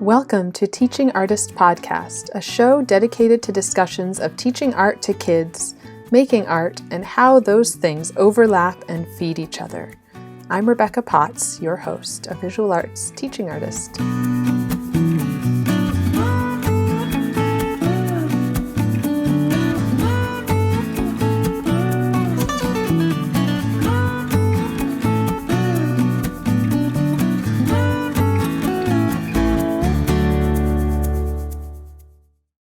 Welcome to Teaching Artist Podcast, a show dedicated to discussions of teaching art to kids, making art, and how those things overlap and feed each other. I'm Rebecca Potts, your host, a visual arts teaching artist.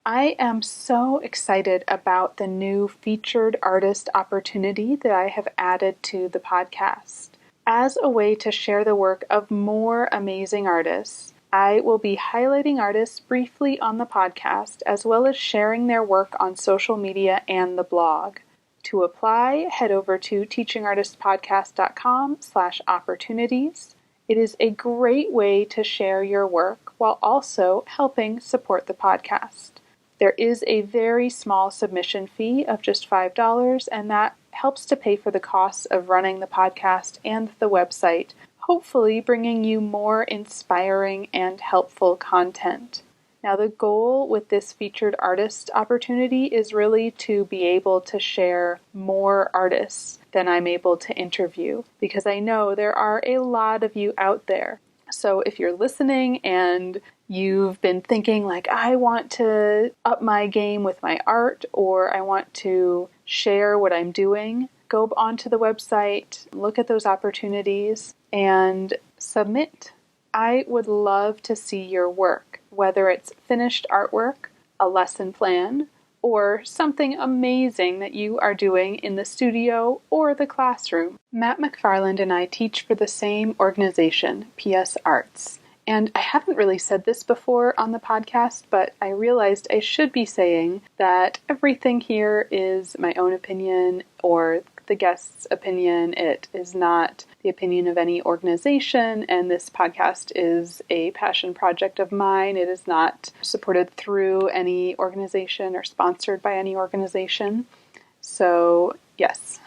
I am so excited about the new featured artist opportunity that I have added to the podcast. As a way to share the work of more amazing artists, I will be highlighting artists briefly on the podcast, as well as sharing their work on social media and the blog. To apply, head over to teachingartistpodcast.com/opportunities. It is a great way to share your work while also helping support the podcast. There is a very small submission fee of just $5, and that helps to pay for the costs of running the podcast and the website, hopefully bringing you more inspiring and helpful content. Now, the goal with this featured artist opportunity is really to be able to share more artists than I'm able to interview, because I know there are a lot of you out there. So if you're listening and you've been thinking like, I want to up my game with my art, or I want to share what I'm doing, go onto the website, look at those opportunities, and submit. I would love to see your work, whether it's finished artwork, a lesson plan, or something amazing that you are doing in the studio or the classroom. Matt Mcfarland and I teach for the same organization, PS Arts. And I haven't really said this before on the podcast, but I realized I should be saying that everything here is my own opinion or the guest's opinion. It is not the opinion of any organization, and this podcast is a passion project of mine. It is not supported through any organization or sponsored by any organization. So, yes,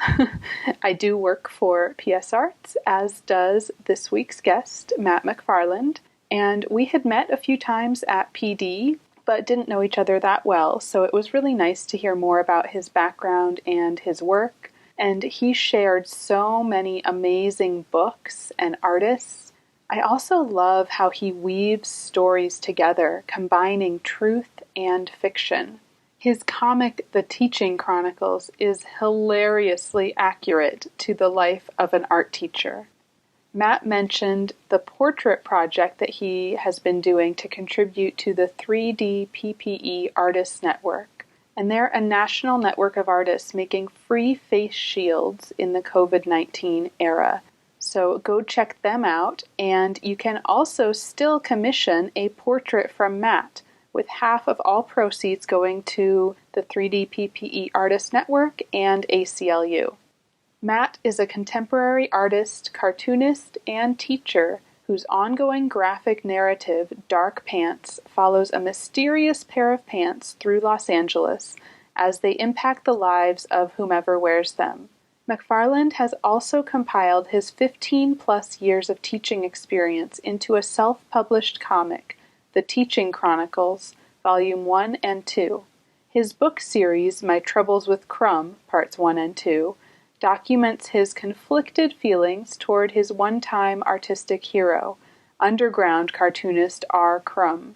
I do work for PS Arts, as does this week's guest, Matt Mcfarland, and we had met a few times at PD, but didn't know each other that well, so it was really nice to hear more about his background and his work, and he shared so many amazing books and artists. I also love how he weaves stories together, combining truth and fiction. His comic, The Teaching Chronicles, is hilariously accurate to the life of an art teacher. Matt mentioned the portrait project that he has been doing to contribute to the 3D PPE Artist Network. And they're a national network of artists making free face shields in the COVID-19 era. So go check them out, and you can also still commission a portrait from Matt, with half of all proceeds going to the 3D PPE Artist Network and ACLU. Matt is a contemporary artist, cartoonist, and teacher whose ongoing graphic narrative, Dark Pants, follows a mysterious pair of pants through Los Angeles as they impact the lives of whomever wears them. Mcfarland has also compiled his 15-plus years of teaching experience into a self-published comic, The Teaching Chronicles, Volume 1 and 2. His book series, My Troubles with Crumb, Parts 1 and 2, documents his conflicted feelings toward his one-time artistic hero, underground cartoonist R. Crumb.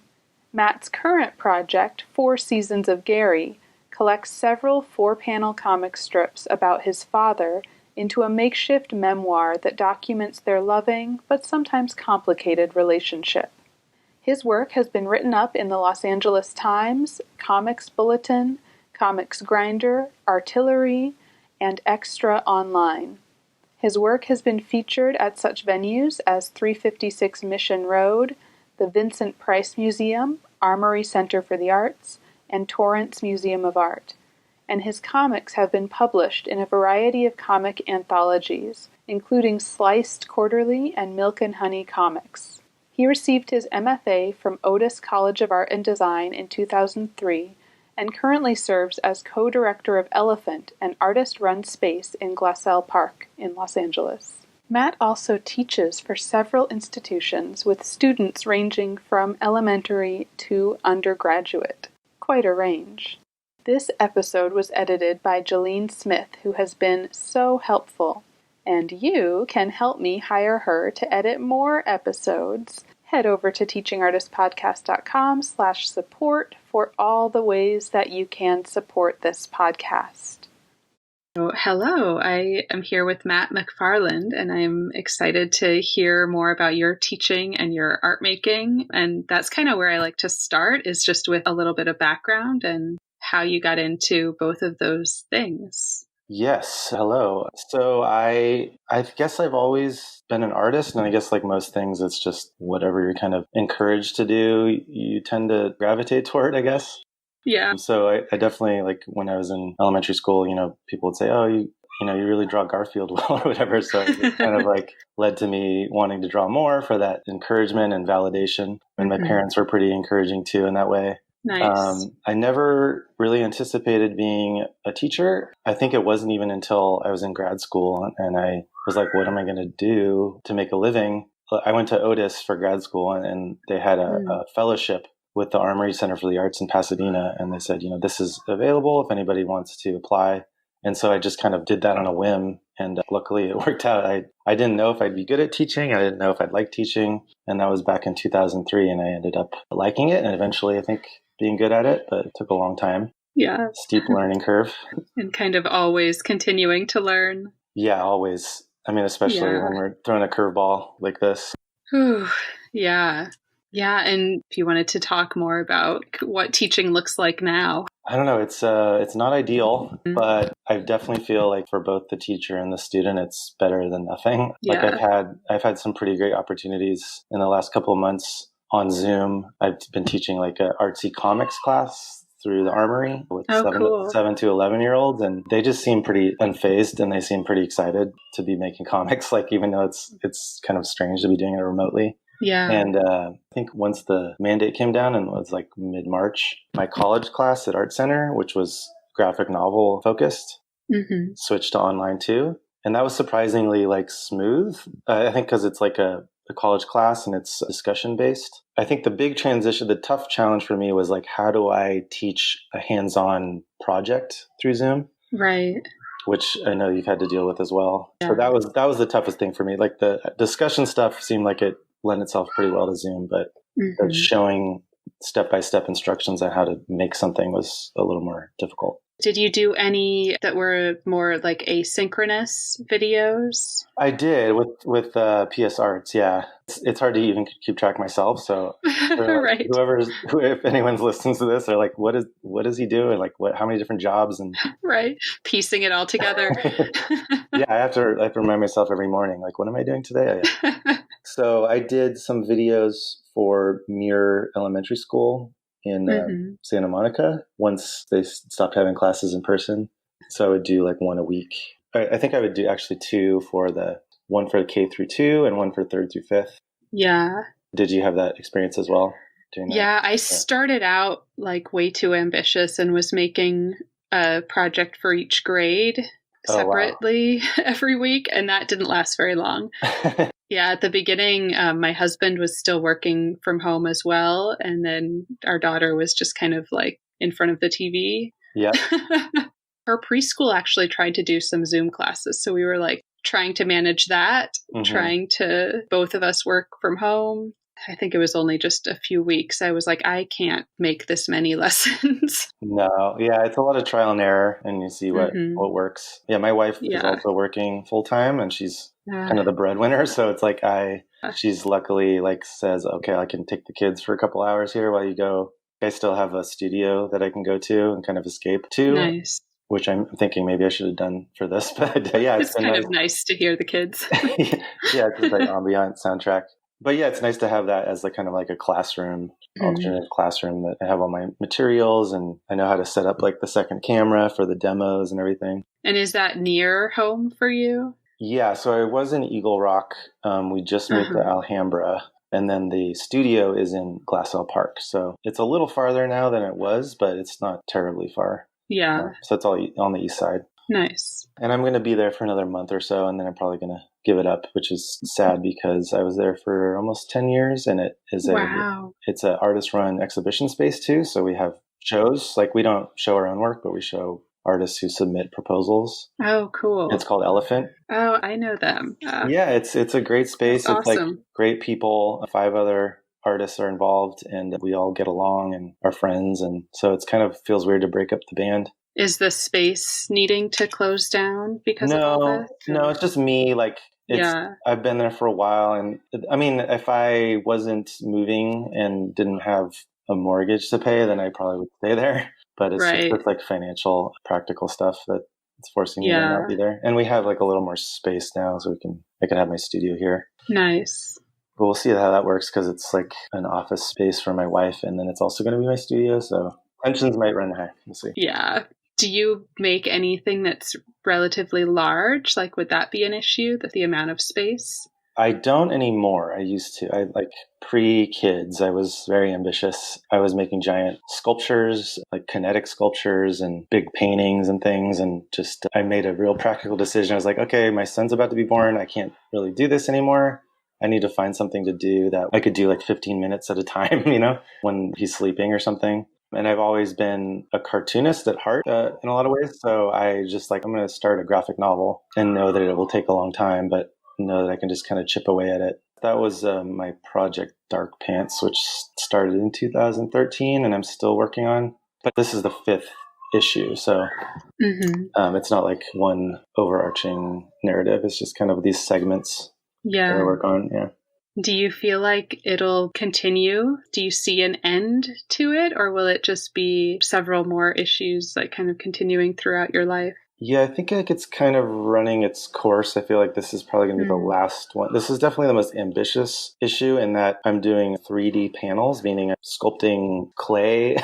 Matt's current project, 4 Seasons of Gary, collects several 4-panel comic strips about his father into a makeshift memoir that documents their loving but sometimes complicated relationship. His work has been written up in the Los Angeles Times, Comics Bulletin, Comics Grinder, Artillery, and Extra Online. His work has been featured at such venues as 356 Mission Road, the Vincent Price Museum, Armory Center for the Arts, and Torrance Museum of Art. And his comics have been published in a variety of comic anthologies, including Sliced Quarterly and Milk and Honey Comics. He received his MFA from Otis College of Art and Design in 2003, and currently serves as co-director of Elephant, an artist-run space in Glassell Park in Los Angeles. Matt also teaches for several institutions with students ranging from elementary to undergraduate. Quite a range. This episode was edited by Jolene Smith, who has been so helpful. And you can help me hire her to edit more episodes. Head over to teachingartistpodcast.com/support for all the ways that you can support this podcast. So, hello, I am here with Matt Mcfarland, and I'm excited to hear more about your teaching and your art making. And that's kind of where I like to start, is just with a little bit of background and how you got into both of those things. Yes, hello. So I guess I've always been an artist, and I guess like most things, it's just whatever you're kind of encouraged to do, you tend to gravitate toward, I guess. Yeah. So I definitely, like when I was in elementary school, people would say, oh, you really draw Garfield well or whatever. So it kind of like led to me wanting to draw more for that encouragement and validation. And my parents were pretty encouraging too in that way. Nice. I never really anticipated being a teacher. I think it wasn't even until I was in grad school and I was like, what am I going to do to make a living? I went to Otis for grad school and they had a fellowship with the Armory Center for the Arts in Pasadena. And they said, this is available if anybody wants to apply. And so I just kind of did that on a whim. And luckily it worked out. I didn't know if I'd be good at teaching. I didn't know if I'd like teaching. And that was back in 2003. And I ended up liking it. And eventually, I think, being good at it. But it took a long time. Yeah. Steep learning curve. And kind of always continuing to learn. Yeah, always. I mean, especially when we're throwing a curveball like this. Yeah. Yeah, and if you wanted to talk more about what teaching looks like now. I don't know. It's not ideal, but I definitely feel like for both the teacher and the student, it's better than nothing. Yeah. Like I've had some pretty great opportunities in the last couple of months on Zoom. I've been teaching like an artsy comics class through the Armory with 7 to 11-year-olds, and they just seem pretty unfazed and they seem pretty excited to be making comics. Like even though it's kind of strange to be doing it remotely. Yeah. And I think once the mandate came down and it was like mid-March, my college class at Art Center, which was graphic novel focused, switched to online too. And that was surprisingly like smooth. I think because it's like a college class and it's discussion based. I think the big transition, the tough challenge for me was like, how do I teach a hands-on project through Zoom? Right. Which I know you've had to deal with as well. Yeah. So that was the toughest thing for me. Like the discussion stuff seemed like it lend itself pretty well to Zoom, but showing step-by-step instructions on how to make something was a little more difficult. Did you do any that were more like asynchronous videos? I did with PS Arts, yeah. It's hard to even keep track myself, so right. if anyone's listening to this, they're like, what does he do? And like, how many different jobs? And right, piecing it all together. Yeah, I have to remind myself every morning, like, what am I doing today? So I did some videos for Muir Elementary School in Santa Monica once they stopped having classes in person. So I would do like one a week. I think I would do actually two one for K through 2 and one for 3rd through 5th. Yeah. Did you have that experience as well? Doing that? Yeah, I started out like way too ambitious and was making a project for each grade separately every week. And that didn't last very long. Yeah, at the beginning, my husband was still working from home as well. And then our daughter was just kind of like in front of the TV. Yeah. Her preschool actually tried to do some Zoom classes. So we were like trying to manage that, trying to both of us work from home. I think it was only just a few weeks. I was like, I can't make this many lessons. No. Yeah, it's a lot of trial and error and you see what works. Yeah, my wife is also working full time and she's kind of the breadwinner. So it's like she's luckily like says, okay, I can take the kids for a couple hours here while you go. I still have a studio that I can go to and kind of escape to. Nice. Which I'm thinking maybe I should have done for this. But yeah, it's kind of nice to hear the kids. Yeah, it's just like ambient soundtrack. But yeah, it's nice to have that as like kind of like a classroom, alternate classroom that I have all my materials and I know how to set up like the second camera for the demos and everything. And is that near home for you? Yeah, so I was in Eagle Rock. We just moved to Alhambra. And then the studio is in Glassell Park. So it's a little farther now than it was, but it's not terribly far. Yeah. So it's all on the east side. Nice. And I'm going to be there for another month or so, and then I'm probably going to give it up, which is sad because I was there for almost 10 years, and it's an artist-run exhibition space too. So we have shows. Like, we don't show our own work, but we show artists who submit proposals. Oh, cool. It's called Elephant. Oh, I know them. Yeah, it's a great space. That's awesome. It's like great people. 5 other artists are involved, and we all get along and are friends. And so it's kind of feels weird to break up the band. Is the space needing to close down because of all this? No, it's just me. Like, I've been there for a while. And I mean, if I wasn't moving and didn't have a mortgage to pay, then I probably would stay there. But it's just like financial, practical stuff that it's forcing me to not be there. And we have like a little more space now, so I can have my studio here. Nice. But we'll see how that works, because it's like an office space for my wife, and then it's also going to be my studio. So tensions might run high. We'll see. Yeah. Do you make anything that's relatively large? Like, would that be an issue, that the amount of space? I don't anymore. I used to. I like pre-kids, I was very ambitious. I was making giant sculptures, like kinetic sculptures and big paintings and things. And just, I made a real practical decision. I was like, okay, my son's about to be born. I can't really do this anymore. I need to find something to do that I could do like 15 minutes at a time, when he's sleeping or something. And I've always been a cartoonist at heart in a lot of ways. So I just I'm going to start a graphic novel and know that it will take a long time, but know that I can just kind of chip away at it. That was my project Dark Pants, which started in 2013 and I'm still working on. But this is the 5th issue. So it's not like one overarching narrative. It's just kind of these segments that I work on. Yeah. Do you feel like it'll continue? Do you see an end to it, or will it just be several more issues, like kind of continuing throughout your life? Yeah, I think it's kind of running its course. I feel like this is probably going to be the last one. This is definitely the most ambitious issue in that I'm doing 3D panels, meaning I'm sculpting clay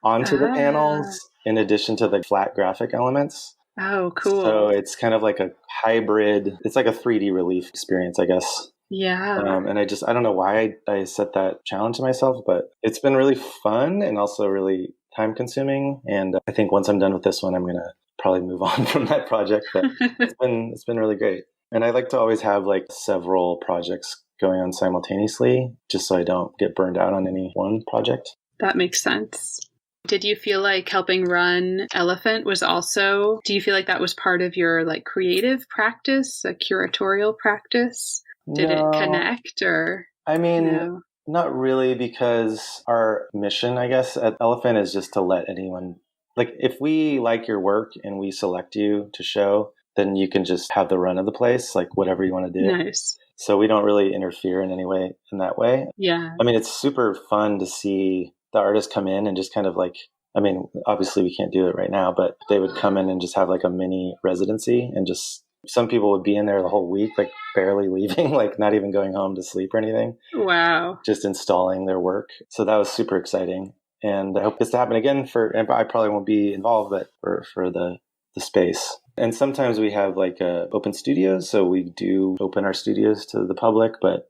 onto the panels in addition to the flat graphic elements. Oh, cool. So it's kind of like a hybrid. It's like a 3D relief experience, I guess. Yeah. And I don't know why I set that challenge to myself, but it's been really fun and also really time consuming. And I think once I'm done with this one, I'm going to probably move on from that project. But it's been really great. And I like to always have like several projects going on simultaneously, just so I don't get burned out on any one project. That makes sense. Did you feel like helping run Elephant was also, do you feel like that was part of your like creative practice, a curatorial practice? Did it connect or? I mean, not really, because our mission, I guess, at Elephant is just to let anyone, like, if we like your work and we select you to show, then you can just have the run of the place, like whatever you want to do. Nice. So we don't really interfere in any way in that way. Yeah. I mean, it's super fun to see the artists come in and just kind of like, I mean, obviously we can't do it right now, but they would come in and just have like a mini residency, and just some people would be in there the whole week, like barely leaving, like not even going home to sleep or anything. Wow. Just installing their work. So that was super exciting. And I hope this to happen again and I probably won't be involved, but for the space. And sometimes we have like open studios. So we do open our studios to the public, but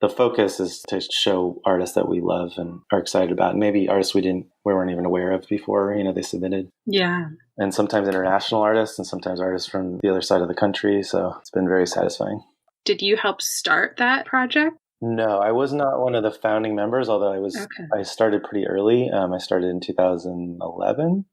the focus is to show artists that we love and are excited about. And maybe artists we weren't even aware of before, they submitted. Yeah. And sometimes international artists and sometimes artists from the other side of the country. So it's been very satisfying. Did you help start that project? No, I was not one of the founding members, although I started pretty early. I started in 2011.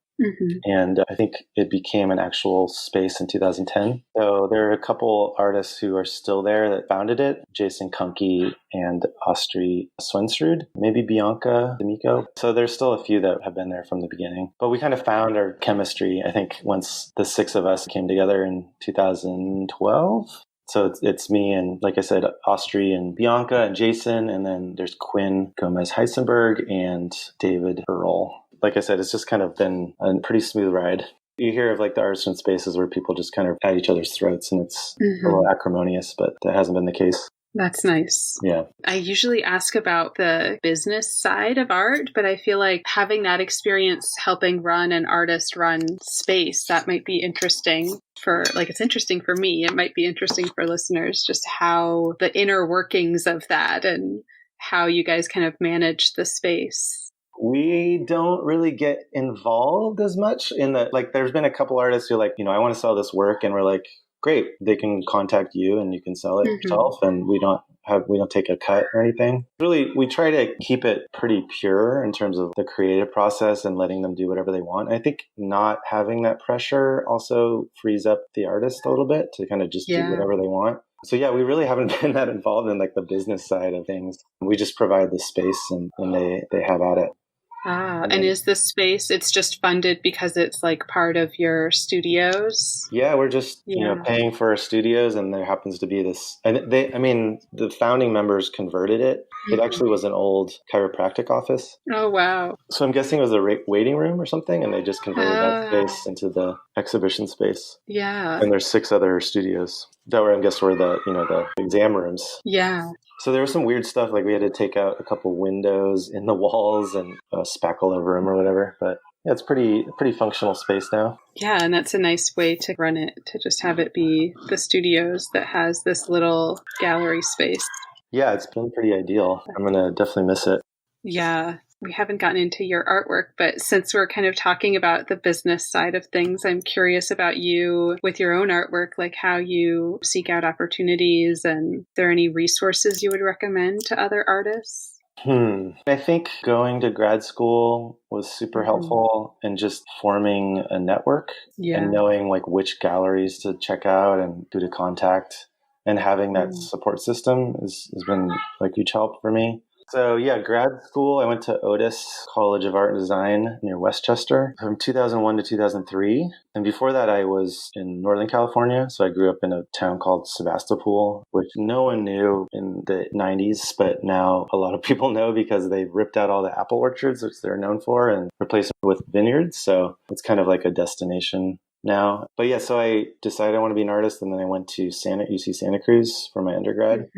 And I think it became an actual space in 2010. So there are a couple artists who are still there that founded it, Jason Kunke and Austri Swensrud, maybe Bianca D'Amico. So there's still a few that have been there from the beginning. But we kind of found our chemistry, I think, once the 6 of us came together in 2012. So it's me and, like I said, Austri and Bianca and Jason, and then there's Quinn Gomez-Heisenberg and David Earl. Like I said, it's just kind of been a pretty smooth ride. You hear of like the artists in spaces where people just kind of at each other's throats, and it's a little acrimonious, but that hasn't been the case. That's nice. Yeah. I usually ask about the business side of art, but I feel like having that experience helping run an artist-run space, that might be interesting it's interesting for me. It might be interesting for listeners, just how the inner workings of that and how you guys kind of manage the space. We don't really get involved as much in the, like, there's been a couple artists who are like, I want to sell this work. And we're like, great, they can contact you and you can sell it yourself. And we don't take a cut or anything. Really, we try to keep it pretty pure in terms of the creative process and letting them do whatever they want. I think not having that pressure also frees up the artist a little bit to kind of just do whatever they want. So yeah, we really haven't been that involved in like the business side of things. We just provide the space and they have at it. And is this space, it's just funded because it's like part of your studios? Yeah, we're just, paying for our studios, and there happens to be this, and the founding members converted it. It actually was an old chiropractic office. Oh, wow. So I'm guessing it was a waiting room or something, and they just converted that space into the exhibition space. Yeah. And there's 6 other studios that were, I guess, were the exam rooms. Yeah. So there was some weird stuff, like we had to take out a couple windows in the walls and spackle over them or whatever. But yeah, it's pretty functional space now. Yeah, and that's a nice way to run it, to just have it be the studios that has this little gallery space. Yeah, it's been pretty ideal. I'm going to definitely miss it. Yeah. We haven't gotten into your artwork, but since we're kind of talking about the business side of things, I'm curious about you with your own artwork, like how you seek out opportunities, and are there any resources you would recommend to other artists? I think going to grad school was super helpful in just forming a network and knowing like which galleries to check out and who to contact, and having that support system has been like huge help for me. So yeah, grad school, I went to Otis College of Art and Design near Westchester from 2001 to 2003. And before that, I was in Northern California. So I grew up in a town called Sebastopol, which no one knew in the 90s, but now a lot of people know because they ripped out all the apple orchards, which they're known for, and replaced them with vineyards. So it's kind of like a destination now. But yeah, so I decided I want to be an artist, and then I went to UC Santa Cruz for my undergrad.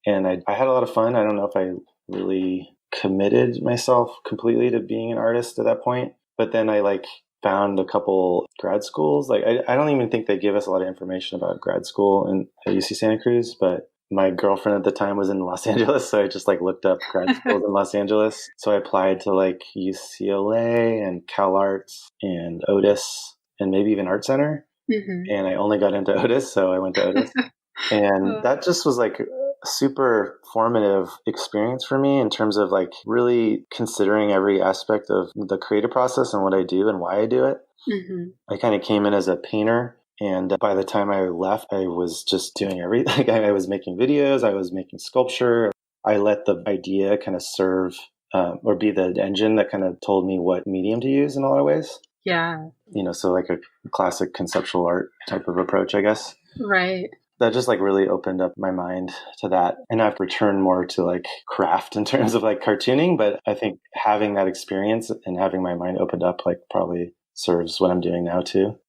And I had a lot of fun. I don't know if I really committed myself completely to being an artist at that point. But then I found a couple grad schools. Like I don't even think they give us a lot of information about grad school at UC Santa Cruz, but my girlfriend at the time was in Los Angeles. So I just looked up grad schools in Los Angeles. So I applied to UCLA and Cal Arts and Otis and maybe even Art Center. And I only got into Otis. So I went to Otis. And that just was a super formative experience for me in terms of really considering every aspect of the creative process and what I do and why I do it. I kind of came in as a painter, and by the time I left, I was just doing everything. I was making videos, I was making sculpture. I let the idea kind of serve or be the engine that kind of told me what medium to use in a lot of ways. Yeah. So a classic conceptual art type of approach, I guess. Right. That just really opened up my mind to that. And I've returned more to craft in terms of cartooning. But I think having that experience and having my mind opened up probably serves what I'm doing now too.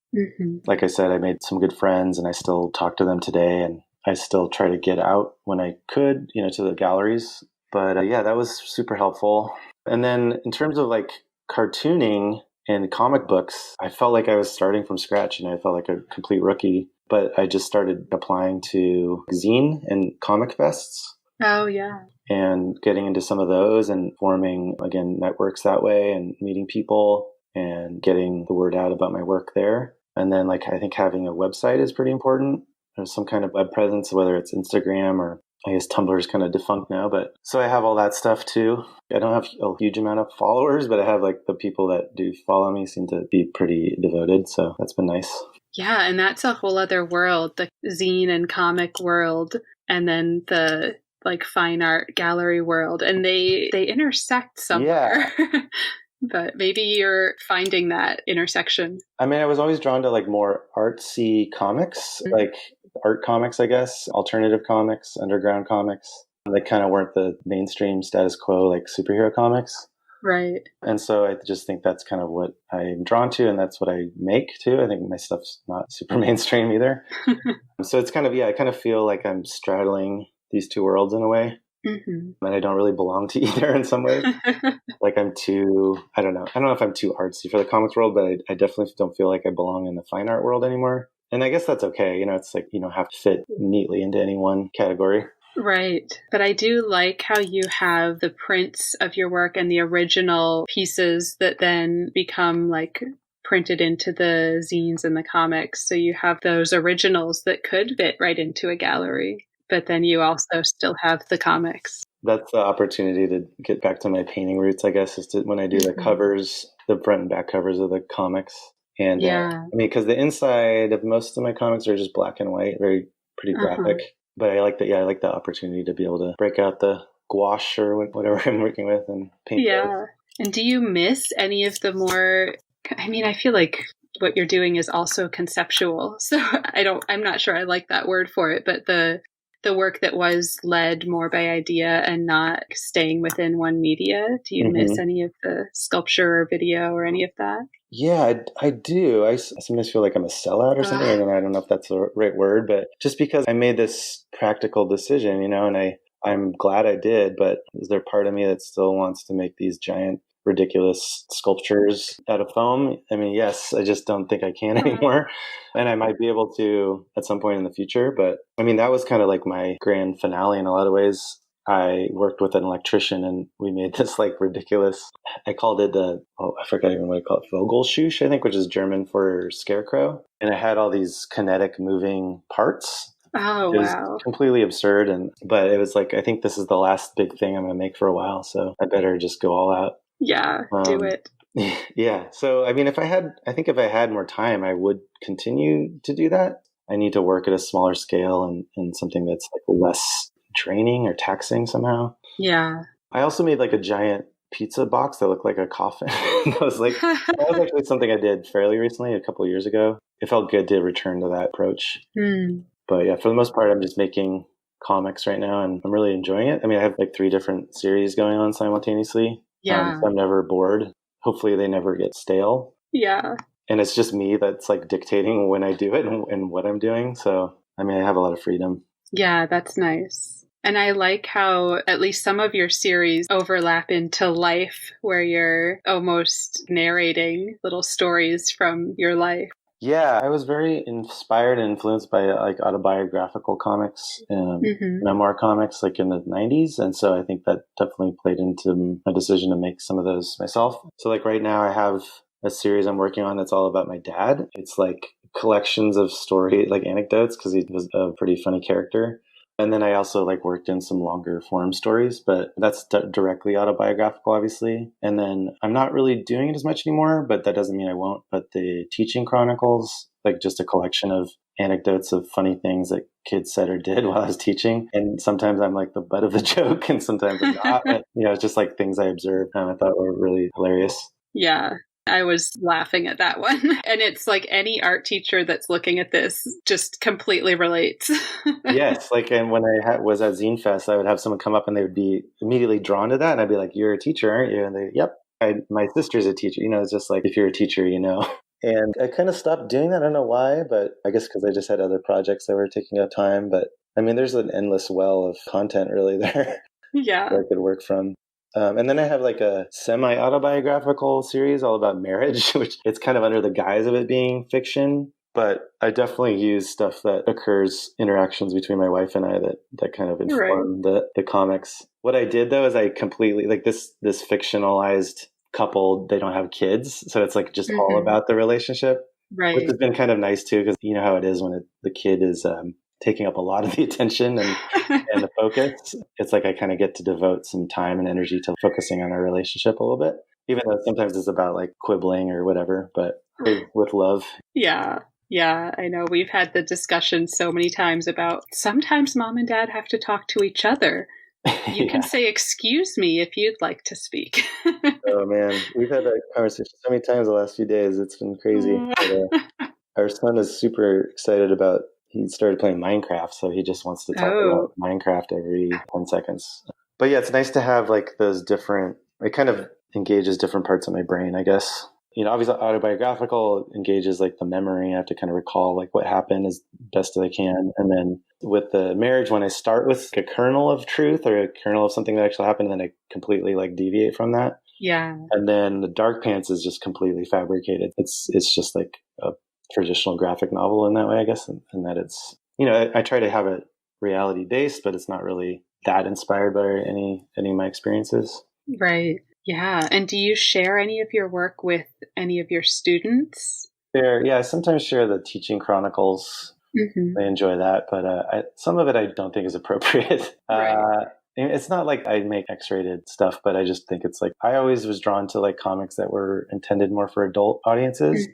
Like I said, I made some good friends and I still talk to them today. And I still try to get out when I could, to the galleries. But yeah, that was super helpful. And then in terms of cartooning and comic books, I felt like I was starting from scratch and I felt like a complete rookie. But I just started applying to zine and comic fests. Oh, yeah. And getting into some of those and forming, again, networks that way and meeting people and getting the word out about my work there. And then I think having a website is pretty important. There's some kind of web presence, whether it's Instagram or I guess Tumblr is kind of defunct now. But so I have all that stuff too. I don't have a huge amount of followers, but I have the people that do follow me seem to be pretty devoted. So that's been nice. Yeah, and that's a whole other world, the zine and comic world, and then the fine art gallery world, and they intersect somewhere. Yeah. But maybe you're finding that intersection. I mean, I was always drawn to more artsy comics, art comics, I guess, alternative comics, underground comics. They kind of weren't the mainstream status quo superhero comics. Right. And so I just think that's kind of what I'm drawn to, and that's what I make too. I think my stuff's not super mainstream either. So it's kind of, I kind of feel like I'm straddling these two worlds in a way. And I don't really belong to either in some ways. I'm too, I don't know if I'm too artsy for the comics world, but I definitely don't feel like I belong in the fine art world anymore. And I guess that's okay. It's you don't have to fit neatly into any one category. Right. But I do like how you have the prints of your work and the original pieces that then become like printed into the zines and the comics. So you have those originals that could fit right into a gallery, but then you also still have the comics. That's the opportunity to get back to my painting roots, I guess, is to when I do the covers, the front and back covers of the comics. And I mean, because the inside of most of my comics are just black and white, pretty graphic. But I like that. Yeah, I like the opportunity to be able to break out the gouache or whatever I'm working with and paint. Yeah. And do you miss any of the more? I mean, I feel like what you're doing is also conceptual. So I'm not sure I like that word for it, but the work that was led more by idea and not staying within one media. Do you miss any of the sculpture or video or any of that? Yeah, I do. I sometimes feel like I'm a sellout or something. And I don't know if that's the right word, but just because I made this practical decision, and I'm glad I did, but is there part of me that still wants to make these giant, ridiculous sculptures out of foam? I mean, yes, I just don't think I can anymore. And I might be able to at some point in the future. But I mean, that was kind of like my grand finale in a lot of ways. I worked with an electrician and we made this like ridiculous, I called it I forgot even what I call it, Vogelschuss, I think, which is German for scarecrow. And it had all these kinetic moving parts. Oh, it was wow. completely absurd. But it was like, I think this is the last big thing I'm going to make for a while. So I better just go all out. Yeah, do it. Yeah. So, I mean, if I had more time, I would continue to do that. I need to work at a smaller scale and something that's like less draining or taxing somehow. Yeah. I also made like a giant pizza box that looked like a coffin. that was actually something I did fairly recently, a couple of years ago. It felt good to return to that approach. But yeah, for the most part, I'm just making comics right now and I'm really enjoying it. I mean, I have like 3 different series going on simultaneously. Yeah. So I'm never bored. Hopefully they never get stale. Yeah. And it's just me that's like dictating when I do it and what I'm doing. So, I mean, I have a lot of freedom. Yeah, that's nice. And I like how at least some of your series overlap into life where you're almost narrating little stories from your life. Yeah, I was very inspired and influenced by like autobiographical comics and memoir comics like in the 90s. And so I think that definitely played into my decision to make some of those myself. So like right now I have a series I'm working on that's all about my dad. It's like collections of story, like anecdotes, because he was a pretty funny character. And then I also like worked in some longer form stories, but that's directly autobiographical, obviously. And then I'm not really doing it as much anymore, but that doesn't mean I won't. But the teaching chronicles, like just a collection of anecdotes of funny things that kids said or did while I was teaching. And sometimes I'm like the butt of the joke and sometimes I'm not. But, it's just like things I observed and I thought were really hilarious. Yeah. I was laughing at that one. And it's like any art teacher that's looking at this just completely relates. Yes. Like, and when I was at Zine Fest, I would have someone come up and they would be immediately drawn to that. And I'd be like, "You're a teacher, aren't you?" And they, "Yep. My sister's a teacher." It's just like, if you're a teacher, And I kind of stopped doing that. I don't know why, but I guess because I just had other projects that were taking up time. But I mean, there's an endless well of content really there. Yeah. That I could work from. And then I have like a semi-autobiographical series all about marriage, which it's kind of under the guise of it being fiction. But I definitely use stuff that occurs, interactions between my wife and I that kind of inform the comics. What I did, though, is I completely, like this fictionalized couple, they don't have kids. So it's like just all about the relationship. Right. Which has been kind of nice, too, because you know how it is when the kid is taking up a lot of the attention and the focus. It's like I kind of get to devote some time and energy to focusing on our relationship a little bit, even though sometimes it's about like quibbling or whatever, but with love. Yeah. Yeah, I know. We've had the discussion so many times about sometimes mom and dad have to talk to each other. You can say, "Excuse me," if you'd like to speak. Oh, man. We've had that conversation so many times the last few days. It's been crazy. But, our son is super excited about, he started playing Minecraft, so he just wants to talk about Minecraft every 10 seconds. But yeah, it's nice to have like those different, it kind of engages different parts of my brain, I guess. Obviously autobiographical engages like the memory. I have to kind of recall like what happened as best as I can. And then with the marriage, when I start with a kernel of truth or a kernel of something that actually happened, then I completely like deviate from that. Yeah. And then the Dark Pants is just completely fabricated. It's just like a traditional graphic novel in that way, I guess. And that it's, I try to have it reality based, but it's not really that inspired by any of my experiences. Right. Yeah. And do you share any of your work with any of your students? I sometimes share the teaching chronicles. I enjoy that, but some of it I don't think is appropriate. Right. It's not like I make X-rated stuff, but I just think it's like I always was drawn to like comics that were intended more for adult audiences,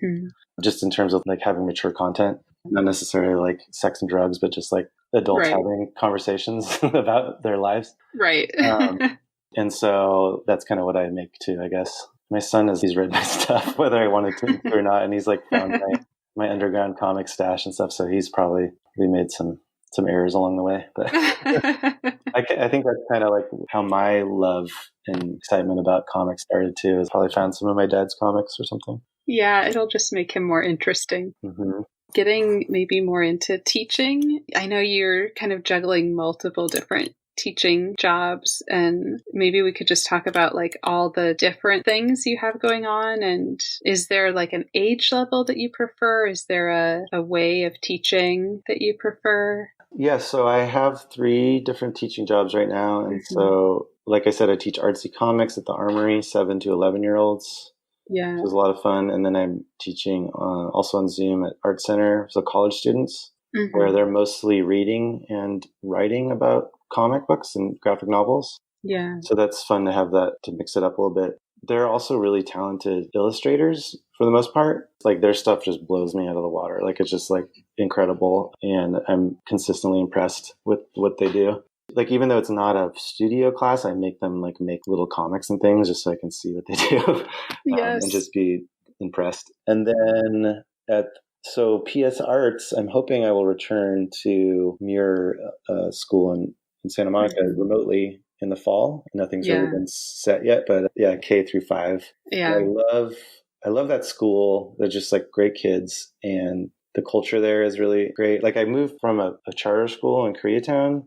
just in terms of like having mature content, not necessarily like sex and drugs, but just like adults having conversations about their lives. Right. And so that's kind of what I make too, I guess. My son he's read my stuff, whether I wanted to or not, and he's like found my underground comic stash and stuff. So we made some errors along the way, but I think that's kind of like how my love and excitement about comics started too. Is probably found some of my dad's comics or something. Yeah, it'll just make him more interesting. Getting maybe more into teaching. I know you're kind of juggling multiple different teaching jobs, and maybe we could just talk about like all the different things you have going on. And is there like an age level that you prefer? Is there a way of teaching that you prefer? Yeah, so I have 3 different teaching jobs right now. And so, like I said, I teach artsy comics at the Armory, 7 to 11-year-olds. Yeah. It was a lot of fun. And then I'm teaching also on Zoom at Art Center, so college students, where they're mostly reading and writing about comic books and graphic novels. Yeah. So that's fun to have that, to mix it up a little bit. They're also really talented illustrators for the most part. Like their stuff just blows me out of the water. Like it's just like incredible. And I'm consistently impressed with what they do. Like even though it's not a studio class, I make them like make little comics and things just so I can see what they do. And just be impressed. And then so PS Arts, I'm hoping I will return to Muir School in Santa Monica remotely in the fall. Nothing's really been set yet, but K through 5. Yeah. I love that school. They're just like great kids, and the culture there is really great. Like I moved from a charter school in Koreatown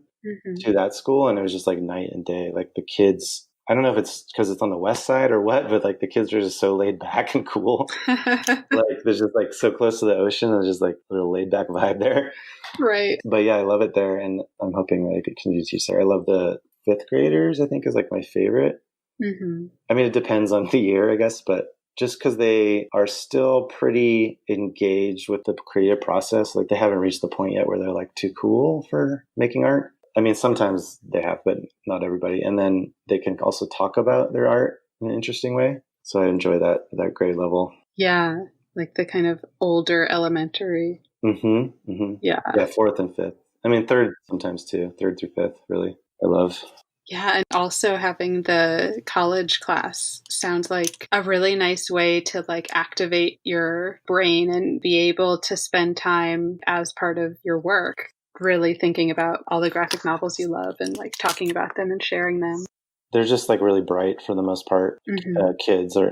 to that school, and it was just like night and day. Like the kids, I don't know if it's because it's on the west side or what, but like the kids are just so laid back and cool. Like they're just like so close to the ocean, and just like a little laid back vibe there. Right. But yeah, I love it there, and I'm hoping that I could continue to teach there. I love the 5th graders, I think, is like my favorite. I mean, it depends on the year, I guess, but just because they are still pretty engaged with the creative process. Like they haven't reached the point yet where they're like too cool for making art. I mean, sometimes they have, but not everybody. And then they can also talk about their art in an interesting way. So I enjoy that grade level. Yeah, like the kind of older elementary. Yeah. Yeah, 4th and 5th. I mean, 3rd sometimes too. 3rd through 5th, really. I love. Yeah, and also having the college class sounds like a really nice way to like activate your brain and be able to spend time as part of your work, really thinking about all the graphic novels you love and like talking about them and sharing them. They're just like really bright for the most part. Kids they're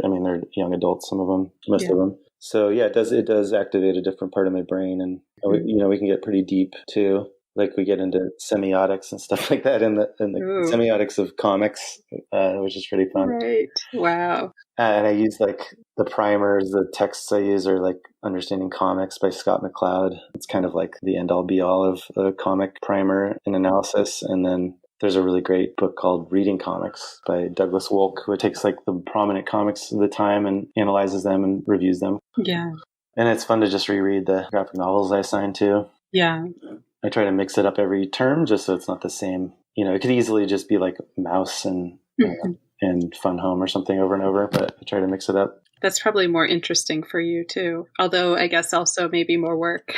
young adults, some of them, most of them. So yeah, it does activate a different part of my brain, and we can get pretty deep too. Like we get into semiotics and stuff like that in the semiotics of comics, which is pretty fun. Right. Wow. And I use like the primers, the texts I use are like Understanding Comics by Scott McCloud. It's kind of like the end all be all of a comic primer and analysis. And then there's a really great book called Reading Comics by Douglas Wolk, who takes like the prominent comics of the time and analyzes them and reviews them. Yeah. And it's fun to just reread the graphic novels I assign to. Yeah. I try to mix it up every term just so it's not the same. It could easily just be like Mouse and Fun Home or something over and over, but I try to mix it up. That's probably more interesting for you too. Although I guess also maybe more work.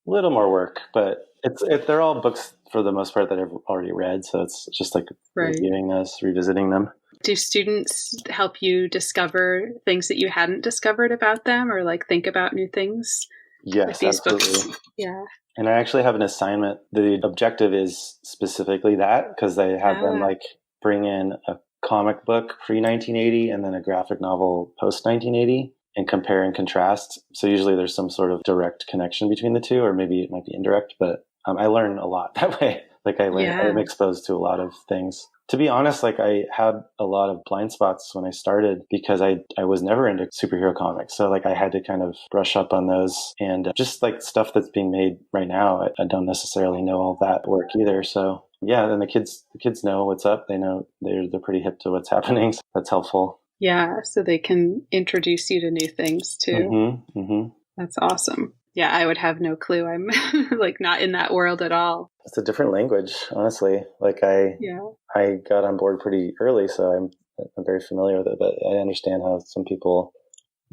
A little more work, but they're all books for the most part that I've already read. So it's just like reviewing those, revisiting them. Do students help you discover things that you hadn't discovered about them, or like think about new things? Yes, these absolutely. Books? Yeah. And I actually have an assignment. The objective is specifically that, because I have them like bring in a comic book pre-1980 and then a graphic novel post-1980 and compare and contrast. So usually there's some sort of direct connection between the two, or maybe it might be indirect, but I learn a lot that way. Like I'm exposed to a lot of things. To be honest, like I had a lot of blind spots when I started because I was never into superhero comics. So like I had to kind of brush up on those, and just like stuff that's being made right now, I don't necessarily know all that work either. So yeah, then the kids know what's up. They know they're pretty hip to what's happening. So that's helpful. Yeah, so they can introduce you to new things too. Mm-hmm, mm-hmm. That's awesome. Yeah, I would have no clue. I'm like not in that world at all. It's a different language, honestly. Like I got on board pretty early, so I'm very familiar with it. But I understand how some people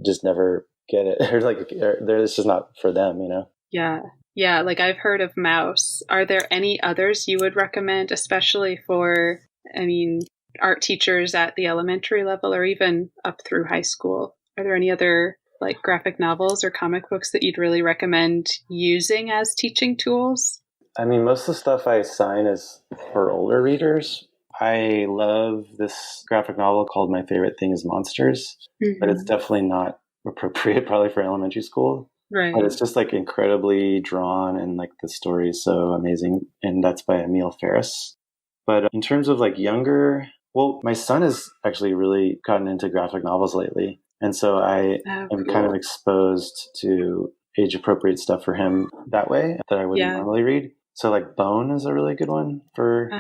just never get it, or like it's just not for them, you know. Yeah. Like I've heard of Mouse. Are there any others you would recommend, especially for, I mean, art teachers at the elementary level or even up through high school? Are there any other like graphic novels or comic books that you'd really recommend using as teaching tools? I mean, most of the stuff I assign is for older readers. I love this graphic novel called My Favorite Thing is Monsters, but it's definitely not appropriate probably for elementary school. Right. But it's just like incredibly drawn, and like the story is so amazing. And that's by Emil Ferris. But in terms of like younger, well, my son has actually really gotten into graphic novels lately. And so I am kind of exposed to age appropriate stuff for him that way that I wouldn't normally read. So like Bone is a really good one for,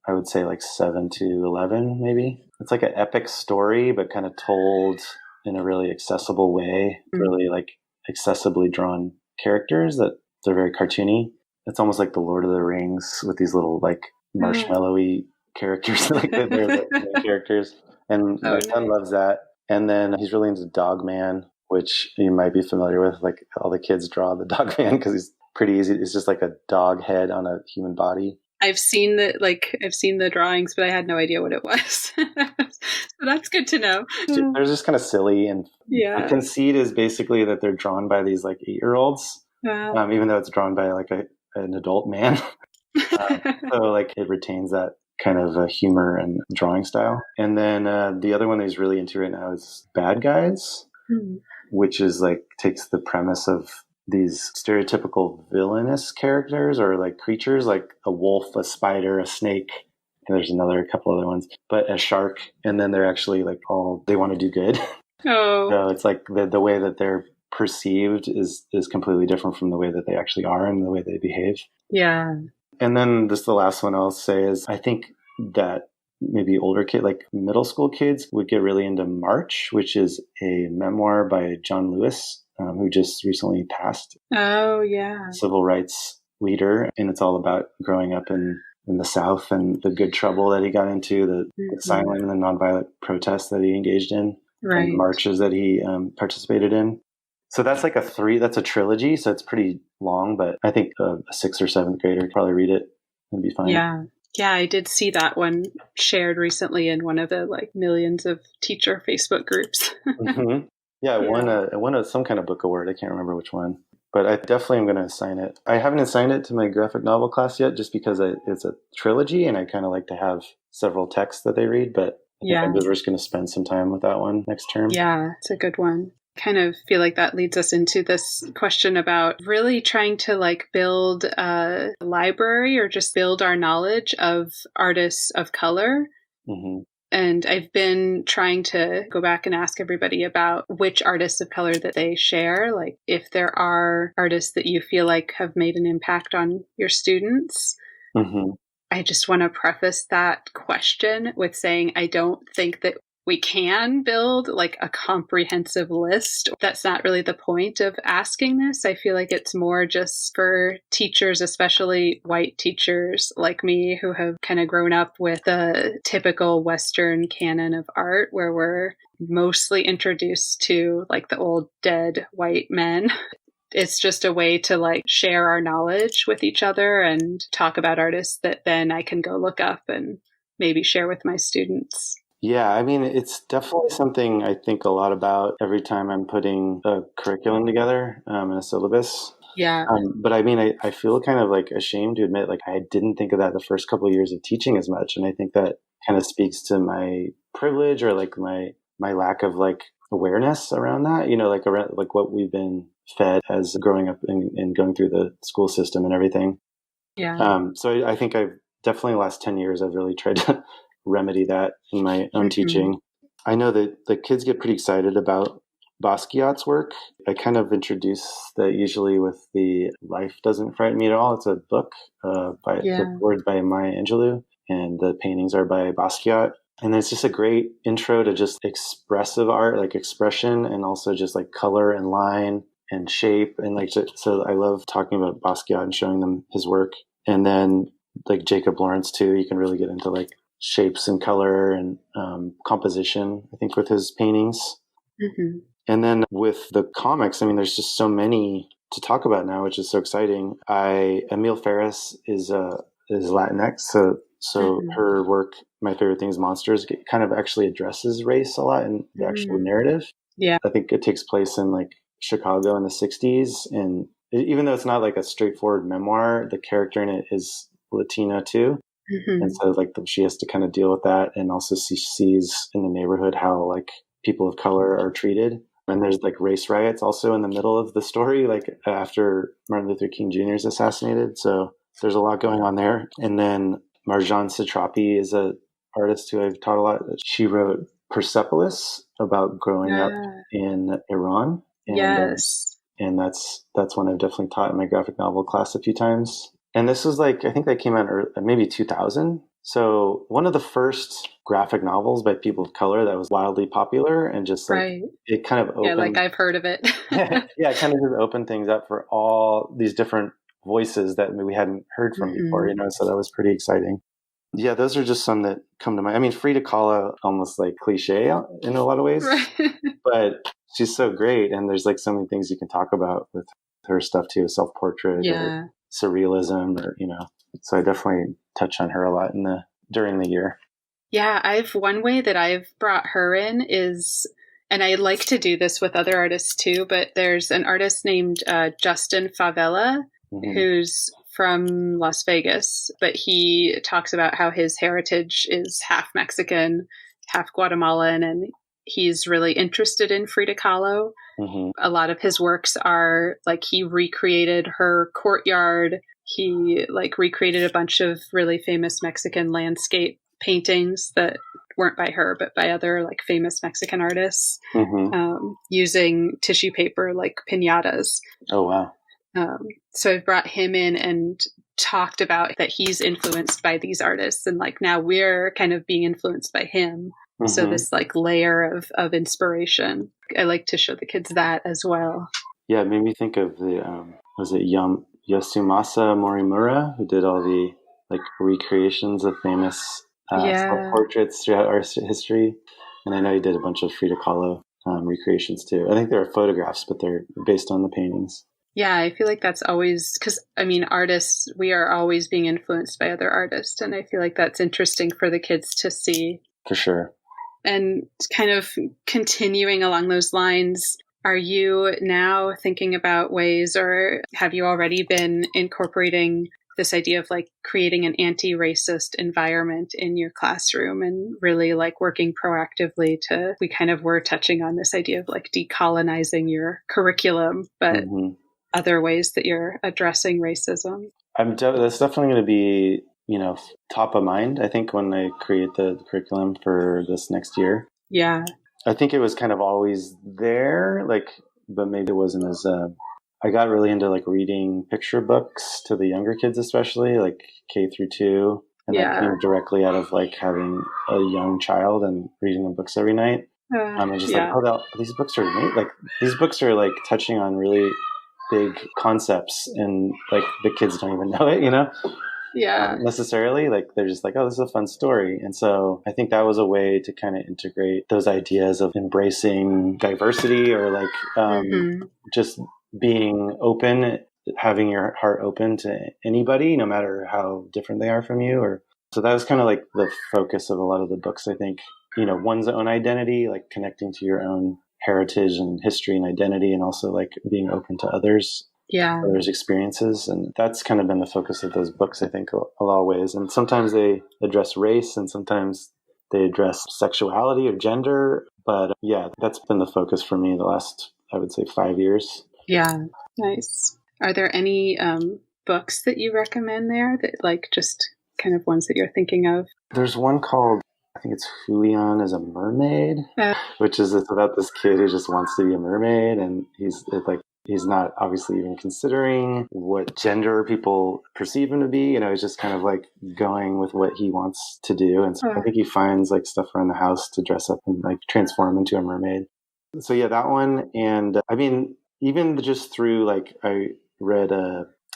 I would say like 7 to 11, maybe. It's like an epic story, but kind of told in a really accessible way, really like accessibly drawn characters that they're very cartoony. It's almost like the Lord of the Rings with these little like marshmallowy characters, like they're the main characters. And my son loves that. And then he's really into Dog Man, which you might be familiar with. Like all the kids draw the Dog Man because he's pretty easy. It's just like a dog head on a human body. I've seen the drawings, but I had no idea what it was. So that's good to know. They're just kind of silly, and the conceit is basically that they're drawn by these like 8-year-olds, even though it's drawn by like an adult man. So like it retains that kind of humor and drawing style. And then the other one that he's really into right now is Bad Guys, which is like takes the premise of these stereotypical villainous characters or like creatures, like a wolf, a spider, a snake. And there's a couple other ones, but a shark. And then they're actually like they want to do good. So it's like the way that they're perceived is completely different from the way that they actually are and the way they behave. Yeah. And then just the last one I'll say is I think that maybe older kids, like middle school kids, would get really into March, which is a memoir by John Lewis, who just recently passed. Oh, yeah. Civil rights leader. And it's all about growing up in the South and the good trouble that he got into, the silent and the nonviolent protests that he engaged in, and marches that he participated in. So that's like that's a trilogy. So it's pretty long, but I think a 6th or 7th grader could probably read it and be fine. Yeah. Yeah, I did see that one shared recently in one of the like millions of teacher Facebook groups. Yeah, it won some kind of book award. I can't remember which one, but I definitely am going to assign it. I haven't assigned it to my graphic novel class yet, just because it's a trilogy and I kind of like to have several texts that they read, but I think I'm just going to spend some time with that one next term. Yeah, it's a good one. Kind of feel like that leads us into this question about really trying to like build a library or just build our knowledge of artists of color. And I've been trying to go back and ask everybody about which artists of color that they share. Like if there are artists that you feel like have made an impact on your students. I just want to preface that question with saying I don't think that we can build like a comprehensive list. That's not really the point of asking this. I feel like it's more just for teachers, especially white teachers like me, who have kind of grown up with a typical Western canon of art where we're mostly introduced to like the old dead white men. It's just a way to like share our knowledge with each other and talk about artists that then I can go look up and maybe share with my students. Yeah, I mean, it's definitely something I think a lot about every time I'm putting a curriculum together in a syllabus. Yeah. But I mean, I feel kind of like ashamed to admit, like, I didn't think of that the first couple of years of teaching as much. And I think that kind of speaks to my privilege or like my lack of like awareness around that, you know, like around like what we've been fed as growing up and going through the school system and everything. Yeah. So I think I've definitely the last 10 years, I've really tried to remedy that in my own teaching. I know that the kids get pretty excited about Basquiat's work. I kind of introduce that usually with the Life Doesn't Frighten Me at All. It's a book with words by Maya Angelou, and the paintings are by Basquiat. And it's just a great intro to just expressive art, like expression, and also just like color and line and shape. And like, so I love talking about Basquiat and showing them his work. And then like Jacob Lawrence too, you can really get into like shapes and color and composition, I think, with his paintings. Mm-hmm. And then with the comics, I mean, there's just so many to talk about now, which is so exciting. Emile Ferris is Latinx, so her work, My Favorite Thing is Monsters, kind of actually addresses race a lot in the actual narrative. Yeah, I think it takes place in like Chicago in the 60s, and even though it's not like a straightforward memoir, the character in it is Latina too. And so like she has to kind of deal with that, and also she sees in the neighborhood how like people of color are treated. And there's like race riots also in the middle of the story, like after Martin Luther King Jr. is assassinated. So there's a lot going on there. And then Marjan Satrapi is an artist who I've taught a lot. She wrote Persepolis about growing up in Iran. And, and that's one I've definitely taught in my graphic novel class a few times. And this was like, I think that came out maybe 2000. So one of the first graphic novels by people of color that was wildly popular, and just like it kind of opened. Yeah, like I've heard of it. Yeah, it kind of just opened things up for all these different voices that we hadn't heard from before, so that was pretty exciting. Yeah, those are just some that come to mind. I mean, Frida Kahlo, almost like cliche in a lot of ways, but she's so great. And there's like so many things you can talk about with her stuff too, self-portrait or surrealism or, so I definitely touch on her a lot during the year. Yeah, one way that I've brought her in is, and I like to do this with other artists too, but there's an artist named Justin Favela, who's from Las Vegas, but he talks about how his heritage is half Mexican, half Guatemalan, and he's really interested in Frida Kahlo. A lot of his works are like he recreated her courtyard. He like recreated a bunch of really famous Mexican landscape paintings that weren't by her, but by other like famous Mexican artists, using tissue paper like piñatas. Oh, wow. So I've brought him in and talked about that he's influenced by these artists. And like now we're kind of being influenced by him. So this like layer of inspiration. I like to show the kids that as well. Yeah, it made me think of was it Yasumasa Morimura, who did all the like recreations of famous self-portraits throughout art history. And I know he did a bunch of Frida Kahlo recreations too. I think there are photographs, but they're based on the paintings. Yeah, I feel like that's always, because I mean, artists, we are always being influenced by other artists. And I feel like that's interesting for the kids to see. For sure. And kind of continuing along those lines, are you now thinking about ways, or have you already been incorporating this idea of like creating an anti-racist environment in your classroom and really like working proactively we kind of were touching on this idea of like decolonizing your curriculum, but other ways that you're addressing racism? That's definitely going to be, top of mind, I think, when I create the curriculum for this next year. Yeah. I think it was kind of always there, but maybe it wasn't as, I got really into like reading picture books to the younger kids, especially like K through 2. And that came directly out of like having a young child and reading them books every night. And just these books are like touching on really big concepts, and like the kids don't even know it, necessarily. Like they're just like, oh, this is a fun story. And so I think that was a way to kind of integrate those ideas of embracing diversity, or like just being open, having your heart open to anybody, no matter how different they are from you. So that was kind of like the focus of a lot of the books, I think. One's own identity, like connecting to your own heritage and history and identity, and also like being open to others' experiences. And that's kind of been the focus of those books, I think, a lot of ways. And sometimes they address race, and sometimes they address sexuality or gender. But that's been the focus for me the last, I would say, 5 years. Yeah, nice. Are there any books that you recommend there that like just kind of ones that you're thinking of? There's one called I think it's Huion as a mermaid, which is it's about this kid who just wants to be a mermaid, and he's not obviously even considering what gender people perceive him to be. He's just kind of like going with what he wants to do. And so I think he finds like stuff around the house to dress up and like transform into a mermaid. So yeah, that one. And I mean, even just through like, I read,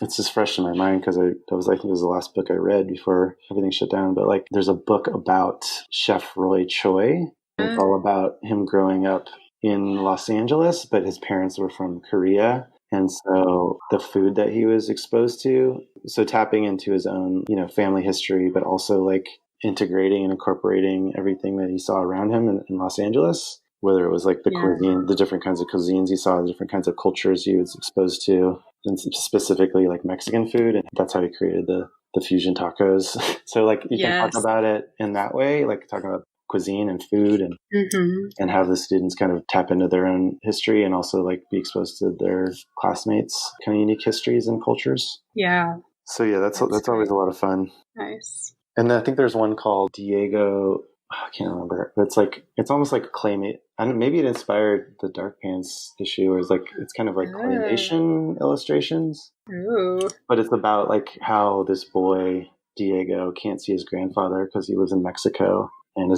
it's just fresh in my mind because I think it was the last book I read before everything shut down. But like, there's a book about Chef Roy Choi. It's all about him growing up in Los Angeles, but his parents were from Korea. And so the food that he was exposed to, so tapping into his own, family history, but also like integrating and incorporating everything that he saw around him in Los Angeles, whether it was like the cuisine, the different kinds of cuisines he saw, the different kinds of cultures he was exposed to, and specifically like Mexican food. And that's how he created the fusion tacos. So like you can talk about it in that way, like talking about cuisine and food and have the students kind of tap into their own history and also like be exposed to their classmates' kind of unique histories and cultures. Yeah. So yeah, that's always a lot of fun. Nice. And then I think there's one called Diego. I can't remember. But it's almost like a claymate. I don't know, maybe it inspired the Dark Pants issue, or it's kind of like claymation illustrations. Ooh. But it's about like how this boy Diego can't see his grandfather because he lives in Mexico. And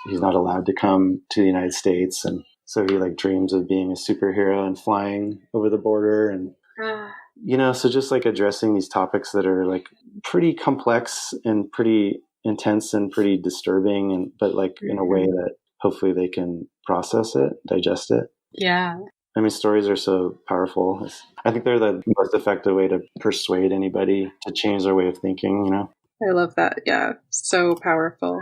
he's not allowed to come to the United States. And so he like dreams of being a superhero and flying over the border. And, so just like addressing these topics that are like pretty complex and pretty intense and pretty disturbing, but like in a way that hopefully they can process it, digest it. Yeah. I mean, stories are so powerful. I think they're the most effective way to persuade anybody to change their way of thinking, I love that. Yeah. So powerful.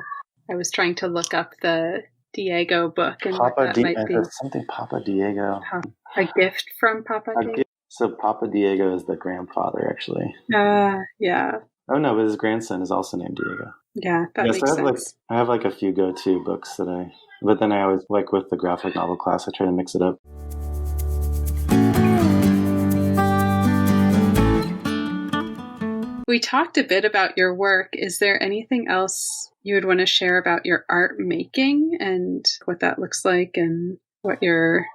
I was trying to look up the Diego book and what that might be. Something Papa Diego. A gift from Papa Diego? So Papa Diego is the grandfather, actually. Yeah. Oh, no, but his grandson is also named Diego. Yeah, that makes sense. I have like a few go-to books but then I always, like with the graphic novel class, I try to mix it up. We talked a bit about your work. Is there anything else you would want to share about your art making and what that looks like and what your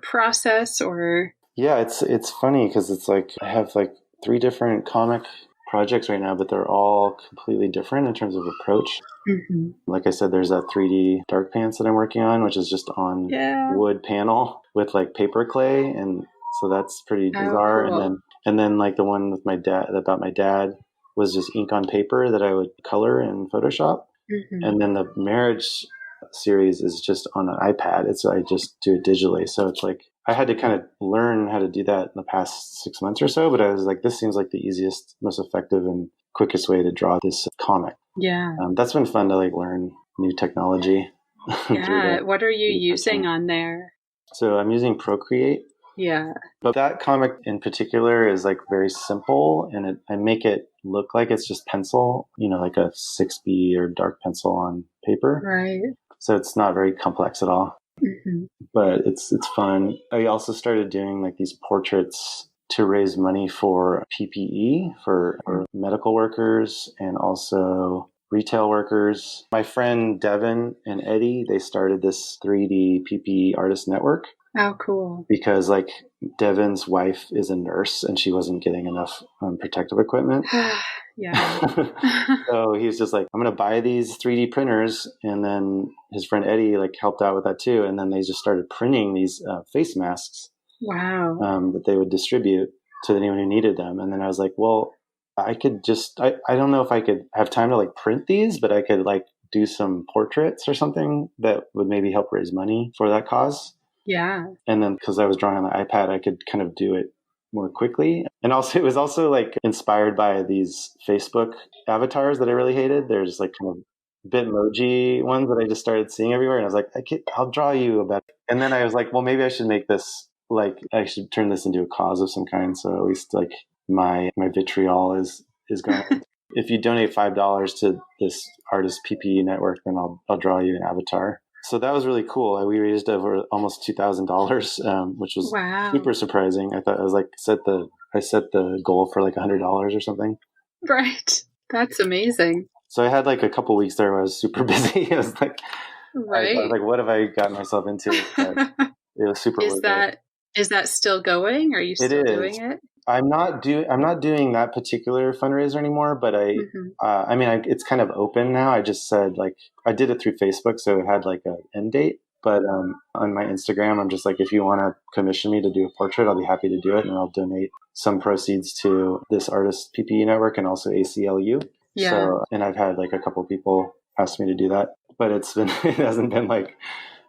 process or? Yeah, it's funny because it's like I have like 3 different comic projects right now, but they're all completely different in terms of approach. Mm-hmm. Like I said, there's that 3D Dark Pants that I'm working on, which is just on wood panel with like paper clay, and so that's pretty bizarre. Cool. And then like the one with my dad about my dad was just ink on paper that I would color in Photoshop. Mm-hmm. And then the marriage series is just on an iPad. I just do it digitally. So it's like I had to kind of learn how to do that in the past 6 months or so, but I was like, this seems like the easiest, most effective and quickest way to draw this comic. Yeah. That's been fun to like learn new technology. Yeah. What are you using on there? So I'm using Procreate. Yeah. But that comic in particular is like very simple, and I make it look like it's just pencil, like a 6B or dark pencil on paper. Right. So it's not very complex at all. Mm-hmm. But it's fun. I also started doing like these portraits to raise money for PPE for medical workers and also retail workers. My friend Devin and Eddie, they started this 3D PPE Artist Network. Oh, cool. Because like Devin's wife is a nurse and she wasn't getting enough protective equipment. Yeah. So he's just like, I'm going to buy these 3D printers. And then his friend Eddie like helped out with that too. And then they just started printing these face masks. Wow. That they would distribute to anyone who needed them. And then I was like, well, I could just, I don't know if I could have time to like print these, but I could like do some portraits or something that would maybe help raise money for that cause. Yeah. And then because I was drawing on the iPad, I could kind of do it more quickly. And also it was also like inspired by these Facebook avatars that I really hated. There's like kind of Bitmoji ones that I just started seeing everywhere. And I was like, I'll draw you about it. And then I was like, well, maybe I should make this, like I should turn this into a cause of some kind. So at least like my vitriol is going. If you donate $5 to this artist PPE network, then I'll draw you an avatar. So that was really cool. We raised over almost $2,000, which was super surprising. I thought I was like I set the goal for like $100 or something. Right. That's amazing. So I had like a couple weeks there where I was super busy. I was like, I was like, what have I gotten myself into? But it was super worth it. Is that still going? Are you It still is. doing it? I'm not doing that particular fundraiser anymore, but it's kind of open now. I just said like, I did it through Facebook, so it had like an end date. But on my Instagram, I'm just like, if you want to commission me to do a portrait, I'll be happy to do it. And I'll donate some proceeds to this artist PPE network and also ACLU. Yeah. So, and I've had like a couple people ask me to do that, but it hasn't been like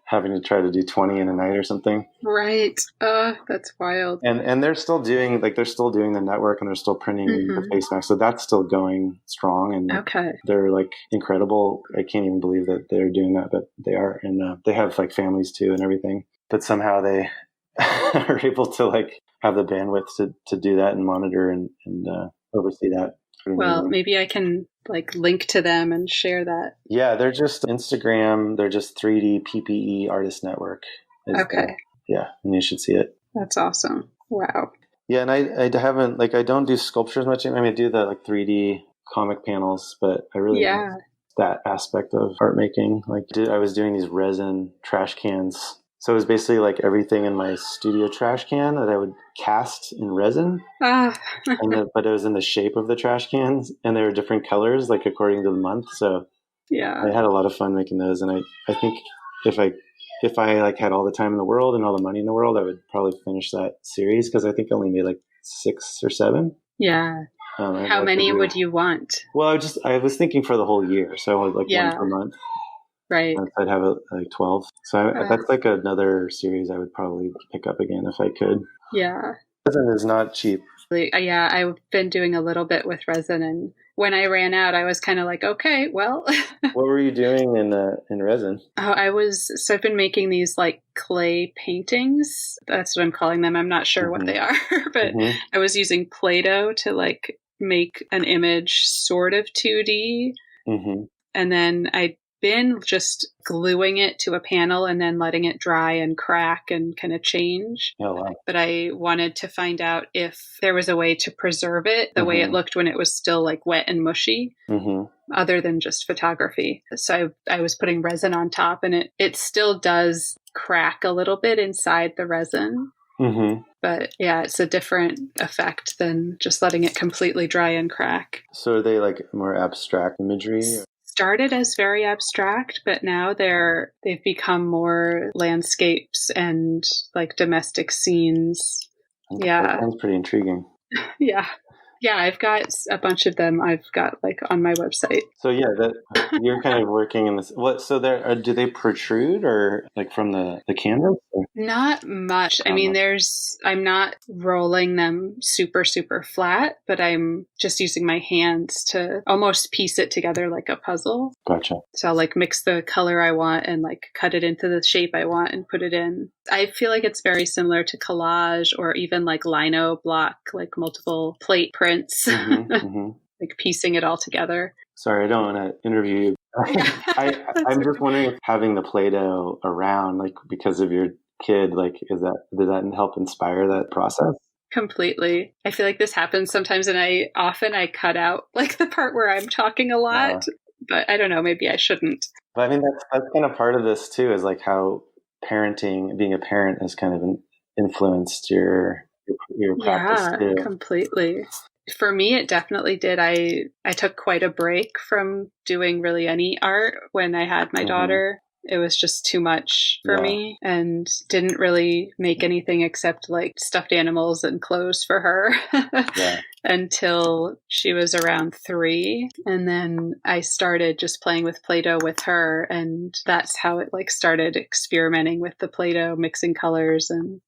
having to try to do 20 in a night or something. Right. That's wild. And they're still doing the network, and they're still printing the face mask. So that's still going strong, and they're like incredible. I can't even believe that they're doing that, but they are. And they have like families too and everything, but somehow they are able to like have the bandwidth to do that and monitor and oversee that. Well, maybe I can like link to them and share that. Yeah, they're just Instagram. They're just 3D PPE Artist Network. Yeah, and you should see it. That's awesome. Wow. Yeah, and I haven't, like, I don't do sculptures much. I mean, I do the like 3D comic panels, but I really like that aspect of art making. Like, I was doing these resin trash cans. So it was basically like everything in my studio trash can that I would cast in resin. But it was in the shape of the trash cans, and they were different colors, like according to the month. So I had a lot of fun making those. And I think if I like had all the time in the world and all the money in the world, I would probably finish that series, because I think I only made like 6 or 7. Yeah. How many would you want? Well, I was thinking for the whole year, so I was like 1 per month. Right. I'd have like 12. So that's like another series I would probably pick up again if I could. Yeah. Resin is not cheap. Yeah, I've been doing a little bit with resin, and when I ran out, I was kind of like, okay, well. What were you doing in resin? I've been making these like clay paintings. That's what I'm calling them. I'm not sure what they are, but I was using Play-Doh to like make an image sort of 2D. And then I'd been just gluing it to a panel and then letting it dry and crack and kind of change. Oh, wow. But I wanted to find out if there was a way to preserve it the way it looked when it was still like wet and mushy, other than just photography. So I was putting resin on top, and it still does crack a little bit inside the resin. But yeah, it's a different effect than just letting it completely dry and crack. So are they like more abstract imagery? Started as very abstract, but now they've become more landscapes and like domestic scenes. That sounds pretty intriguing. Yeah, I've got a bunch of them. I've got like on my website. So that you're kind of working in this. What? So do they protrude or like from the canvas? Or? Not much. I mean, I'm not rolling them super, super flat, but I'm just using my hands to almost piece it together like a puzzle. Gotcha. So I'll like mix the color I want and like cut it into the shape I want and put it in. I feel like it's very similar to collage or even like lino block, like multiple plate prints, like piecing it all together. Sorry, I don't want to interview you. I'm just wondering if having the Play-Doh around, like because of your kid, like does that help inspire that process? Completely. I feel like this happens sometimes, and I cut out like the part where I'm talking a lot, but I don't know, maybe I shouldn't. But I mean, that's kind of part of this too, is like how being a parent has kind of influenced your practice too. Yeah, completely. For me, it definitely did. I took quite a break from doing really any art when I had my daughter. It was just too much for me, and didn't really make anything except like stuffed animals and clothes for her until she was around 3. And then I started just playing with Play-Doh with her, and that's how it like started experimenting with the Play-Doh, mixing colors, and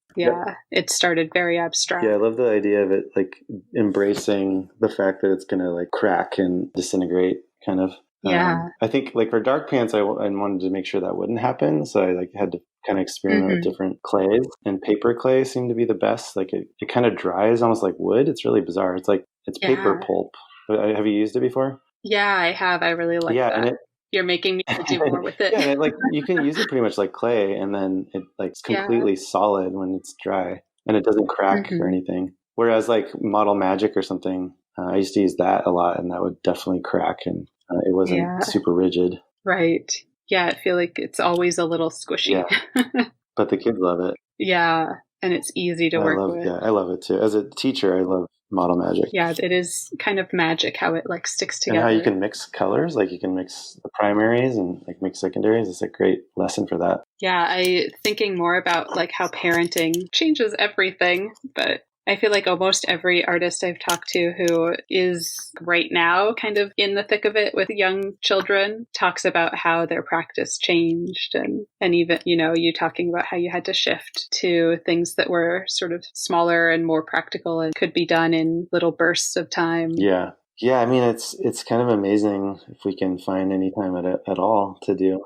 it started very abstract. Yeah, I love the idea of it, like embracing the fact that it's going to like crack and disintegrate kind of. I think like for dark pants, I wanted to make sure that wouldn't happen. So I like had to kind of experiment with different clays, and paper clay seemed to be the best. Like it kind of dries almost like wood. It's really bizarre. It's paper pulp. Have you used it before? Yeah, I have. I really like that. And you're making me do more with it. And like you can use it pretty much like clay, and then it like it's completely solid when it's dry, and it doesn't crack or anything. Whereas like Model Magic or something, I used to use that a lot, and that would definitely crack. And It wasn't super rigid. Right. Yeah, I feel like it's always a little squishy. Yeah. But the kids love it. Yeah, and it's easy to work with. Yeah, I love it too. As a teacher, I love model magic. Yeah, it is kind of magic how it like sticks together. And how you can mix colors, like you can mix the primaries and like mix secondaries. It's a great lesson for that. Yeah, thinking more about like how parenting changes everything, but I feel like almost every artist I've talked to who is right now kind of in the thick of it with young children talks about how their practice changed and even, you talking about how you had to shift to things that were sort of smaller and more practical and could be done in little bursts of time. Yeah. Yeah, I mean, it's kind of amazing if we can find any time at all to do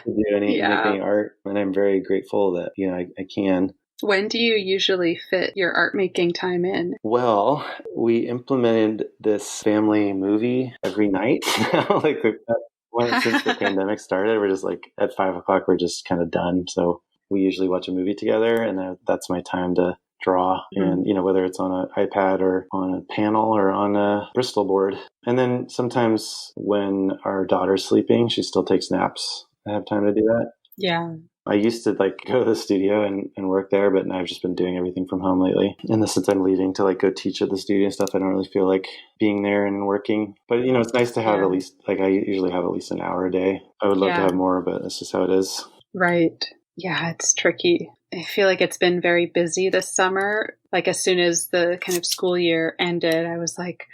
make any art. And I'm very grateful that, I can. When do you usually fit your art making time in? Well, we implemented this family movie every night now. Since the pandemic started, we're just like at 5:00, we're just kind of done. So we usually watch a movie together, and that's my time to draw. And, whether it's on an iPad or on a panel or on a Bristol board. And then sometimes when our daughter's sleeping, she still takes naps. I have time to do that. Yeah. I used to go to the studio and work there, but I've just been doing everything from home lately. And since I'm leaving to go teach at the studio and stuff, I don't really feel like being there and working. But, it's nice to have at least, I usually have at least an hour a day. I would love to have more, but that's just how it is. Right. Yeah, it's tricky. I feel like it's been very busy this summer. Like as soon as the kind of school year ended, I was like,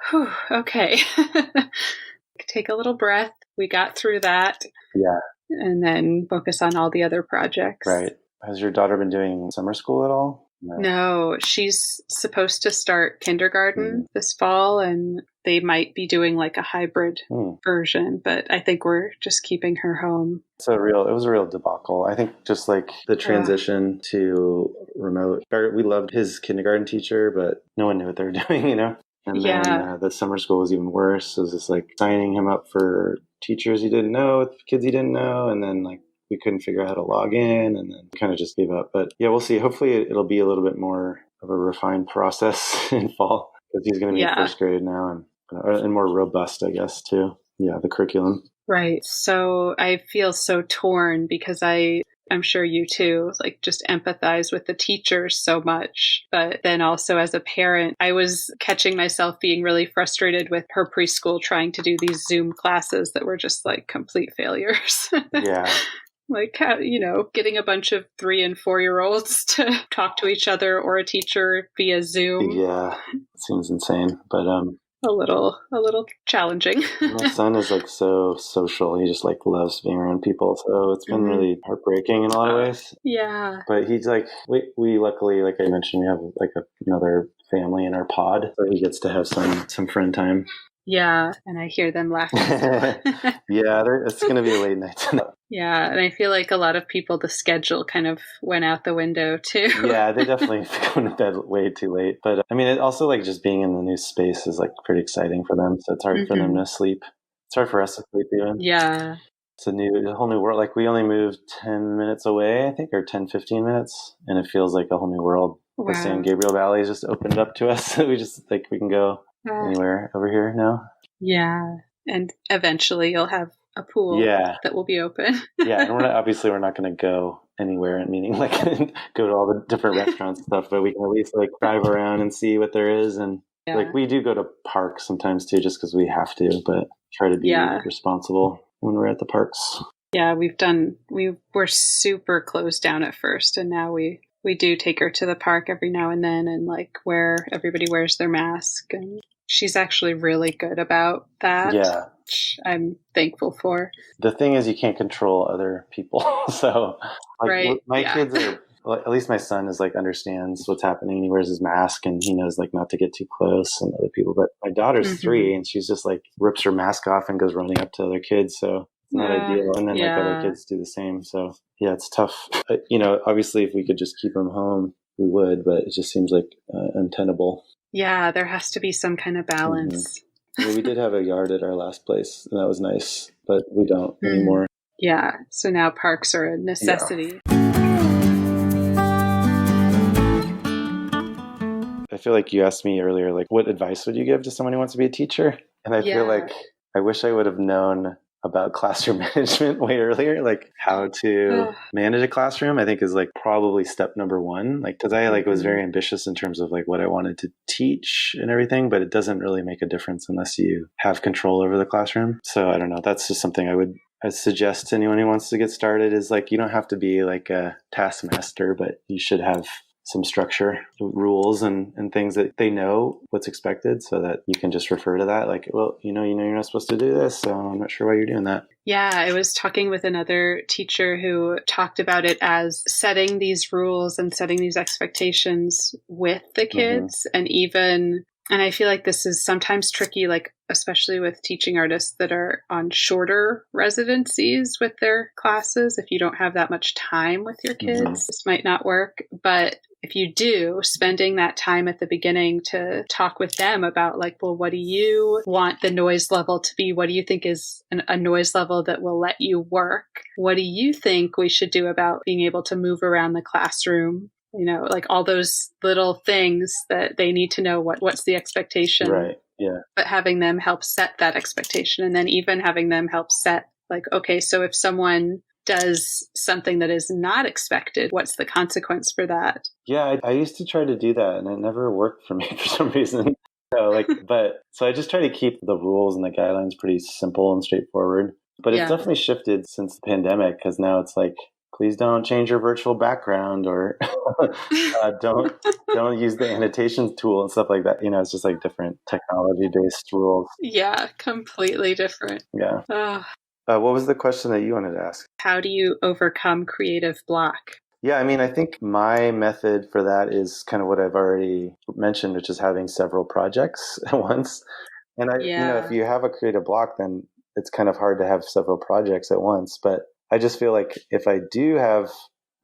whew, okay. Take a little breath. We got through that. Yeah. And then focus on all the other projects. Right. Has your daughter been doing summer school at all? No, she's supposed to start kindergarten this fall, and they might be doing like a hybrid version, but I think we're just keeping her home. It was a real debacle. I think just like the transition to remote. We loved his kindergarten teacher, but no one knew what they were doing, And then the summer school was even worse. It was just like signing him up for teachers he didn't know, with kids he didn't know, and then we couldn't figure out how to log in, and then kind of just gave up. But yeah, we'll see. Hopefully it'll be a little bit more of a refined process in fall, because he's going to be in first grade now, and more robust, I guess, too. Yeah, the curriculum. Right. So I feel so torn because I'm sure you too, just empathize with the teachers so much. But then also as a parent, I was catching myself being really frustrated with her preschool trying to do these Zoom classes that were just complete failures. Yeah. Getting a bunch of 3 and 4-year-olds to talk to each other or a teacher via Zoom. Yeah, it seems insane, but a little challenging. My son is so social. He just loves being around people. So it's been really heartbreaking in a lot of ways. Yeah. But he's we luckily, like I mentioned, we have another family in our pod, so he gets to have some friend time. Yeah, and I hear them laughing. Yeah, it's going to be a late night tonight. Yeah, and I feel like a lot of people, the schedule kind of went out the window too. Yeah, they definitely go to bed way too late. But I mean, it also just being in the new space is pretty exciting for them. So it's hard for them to sleep. It's hard for us to sleep even. Yeah. It's a whole new world. We only moved 10 minutes away, I think, or 10, 15 minutes. And it feels like a whole new world. Wow. The San Gabriel Valley has just opened up to us. We just we can go anywhere over here now. Yeah. And eventually you'll have a pool that will be open. Yeah. And we're not going to go anywhere, meaning go to all the different restaurants and stuff, but we can at least drive around and see what there is. And we do go to parks sometimes too, just because we have to, but try to be responsible when we're at the parks. Yeah, we were super closed down at first, and now we do take her to the park every now and then, and where everybody wears their mask, and she's actually really good about that. Yeah. Which I'm thankful for. The thing is, you can't control other people. So my kids are, at least my son understands what's happening. He wears his mask and he knows not to get too close and other people. But my daughter's 3 and she's just rips her mask off and goes running up to other kids. So it's not ideal. And then other kids do the same. So yeah, it's tough. Obviously if we could just keep them home, we would, but it just seems untenable. Yeah, there has to be some kind of balance. We did have a yard at our last place, and that was nice, but we don't anymore. Yeah, so now parks are a necessity. Yeah. I feel like you asked me earlier, what advice would you give to someone who wants to be a teacher? And I feel I wish I would have known about classroom management way earlier, like how to manage a classroom, I think is like probably step number one. Like, cause I like was very ambitious in terms of like what I wanted to teach and everything, but it doesn't really make a difference unless you have control over the classroom. So I don't know. That's just something I suggest to anyone who wants to get started is like, you don't have to be like a taskmaster, but you should have some structure, rules and things that they know what's expected so that you can just refer to that. Like, well, you're not supposed to do this, so I'm not sure why you're doing that. Yeah, I was talking with another teacher who talked about it as setting these rules and setting these expectations with the kids. And I feel like this is sometimes tricky, like especially with teaching artists that are on shorter residencies with their classes. If you don't have that much time with your kids, this might not work. But if you do, spending that time at the beginning to talk with them about like, well, what do you want the noise level to be? What do you think is a noise level that will let you work? What do you think we should do about being able to move around the classroom? Like all those little things that they need to know what's the expectation. Right. Yeah. But having them help set that expectation, and then even having them help set like, okay, so if someone does something that is not expected, what's the consequence for that? Yeah, I used to try to do that and it never worked for me for some reason. So I just try to keep the rules and the guidelines pretty simple and straightforward. But it's definitely shifted since the pandemic because now it's like, please don't change your virtual background or don't use the annotations tool and stuff like that. It's just like different technology-based rules. Yeah, completely different. Yeah. What was the question that you wanted to ask? How do you overcome creative block? Yeah, I mean, I think my method for that is kind of what I've already mentioned, which is having several projects at once. And if you have a creative block, then it's kind of hard to have several projects at once. But I just feel like if I do have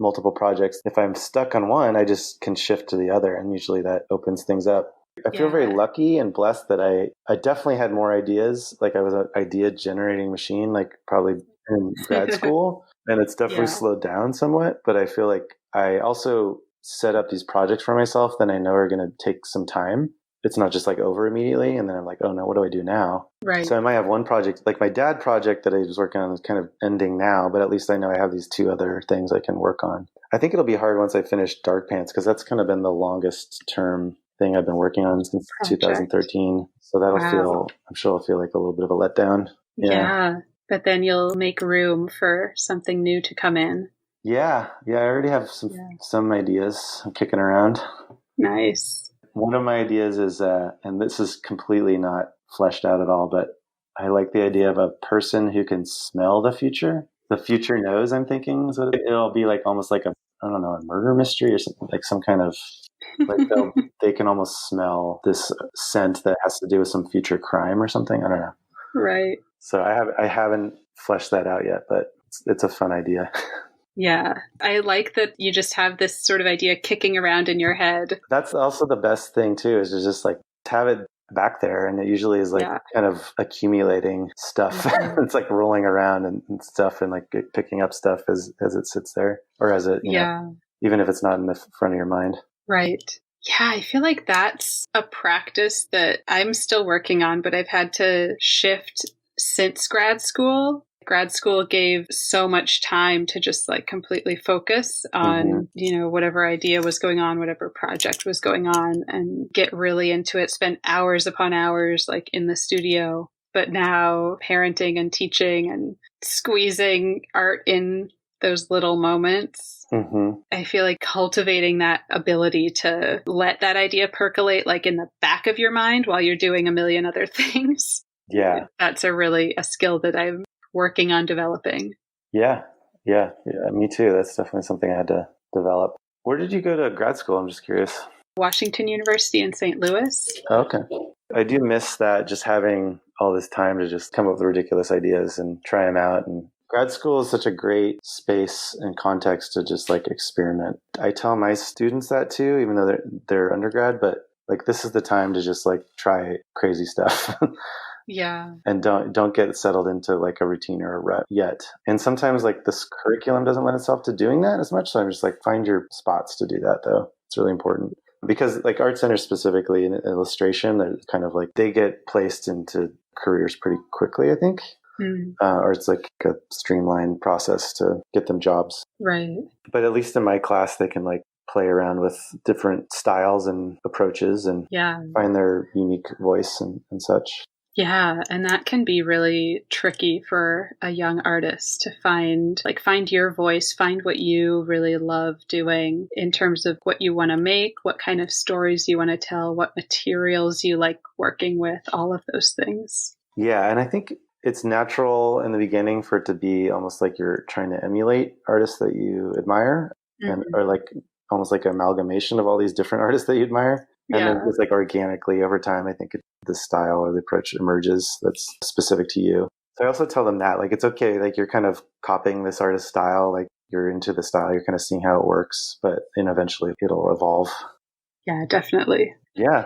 multiple projects, if I'm stuck on one, I just can shift to the other. And usually that opens things up. I feel very lucky and blessed that I definitely had more ideas. Like I was an idea generating machine, like probably in grad school. And it's definitely slowed down somewhat. But I feel like I also set up these projects for myself that I know are going to take some time. It's not just like over immediately. And then I'm like, oh no, what do I do now? Right. So I might have one project, like my dad project that I was working on is kind of ending now, but at least I know I have these two other things I can work on. I think it'll be hard once I finish Dark Pants because that's kind of been the longest term thing I've been working on since 2013. So I'm sure it'll feel like a little bit of a letdown. Yeah. But then you'll make room for something new to come in. Yeah. I already have some ideas I'm kicking around. Nice. One of my ideas is, and this is completely not fleshed out at all, but I like the idea of a person who can smell the future. The future knows, I'm thinking. So it'll be like almost like a murder mystery or something, like some kind of, like they can almost smell this scent that has to do with some future crime or something. I don't know. Right. So I haven't fleshed that out yet, but it's a fun idea. Yeah. I like that you just have this sort of idea kicking around in your head. That's also the best thing too, is to just like have it back there. And it usually is like kind of accumulating stuff. It's like rolling around and stuff and like picking up stuff as it sits there or as it, even if it's not in the front of your mind. Right. Yeah, I feel like that's a practice that I'm still working on, but I've had to shift since grad school. Grad school gave so much time to just like completely focus on, whatever idea was going on, whatever project was going on and get really into it, spend hours upon hours like in the studio. But now parenting and teaching and squeezing art in those little moments, I feel like cultivating that ability to let that idea percolate like in the back of your mind while you're doing a million other things. Yeah. That's a skill that I'm working on developing. Yeah, me too. That's definitely something I had to develop. Where did you go to grad school? I'm just curious. Washington University in St. Louis. Okay. I do miss that, just having all this time to just come up with ridiculous ideas and try them out. And grad school is such a great space and context to just like experiment. I tell my students that too, even though they're undergrad, but like this is the time to just like try crazy stuff. Yeah. And don't get settled into like a routine or a rut yet. And sometimes like this curriculum doesn't lend itself to doing that as much. So I'm just like, find your spots to do that though. It's really important. Because like art centers specifically in illustration, they're kind of like, they get placed into careers pretty quickly, I think. Or it's like a streamlined process to get them jobs. Right. But at least in my class, they can like play around with different styles and approaches and find their unique voice and such. Yeah, and that can be really tricky for a young artist to find your voice, find what you really love doing in terms of what you want to make, what kind of stories you want to tell, what materials you like working with, all of those things. Yeah, and I think it's natural in the beginning for it to be almost like you're trying to emulate artists that you admire, and or like almost like an amalgamation of all these different artists that you admire. And then it's like organically over time, I think the style or the approach emerges that's specific to you. So I also tell them that, like, it's okay, like you're kind of copying this artist's style, like you're into the style, you're kind of seeing how it works, but eventually it'll evolve. Yeah, definitely. Yeah.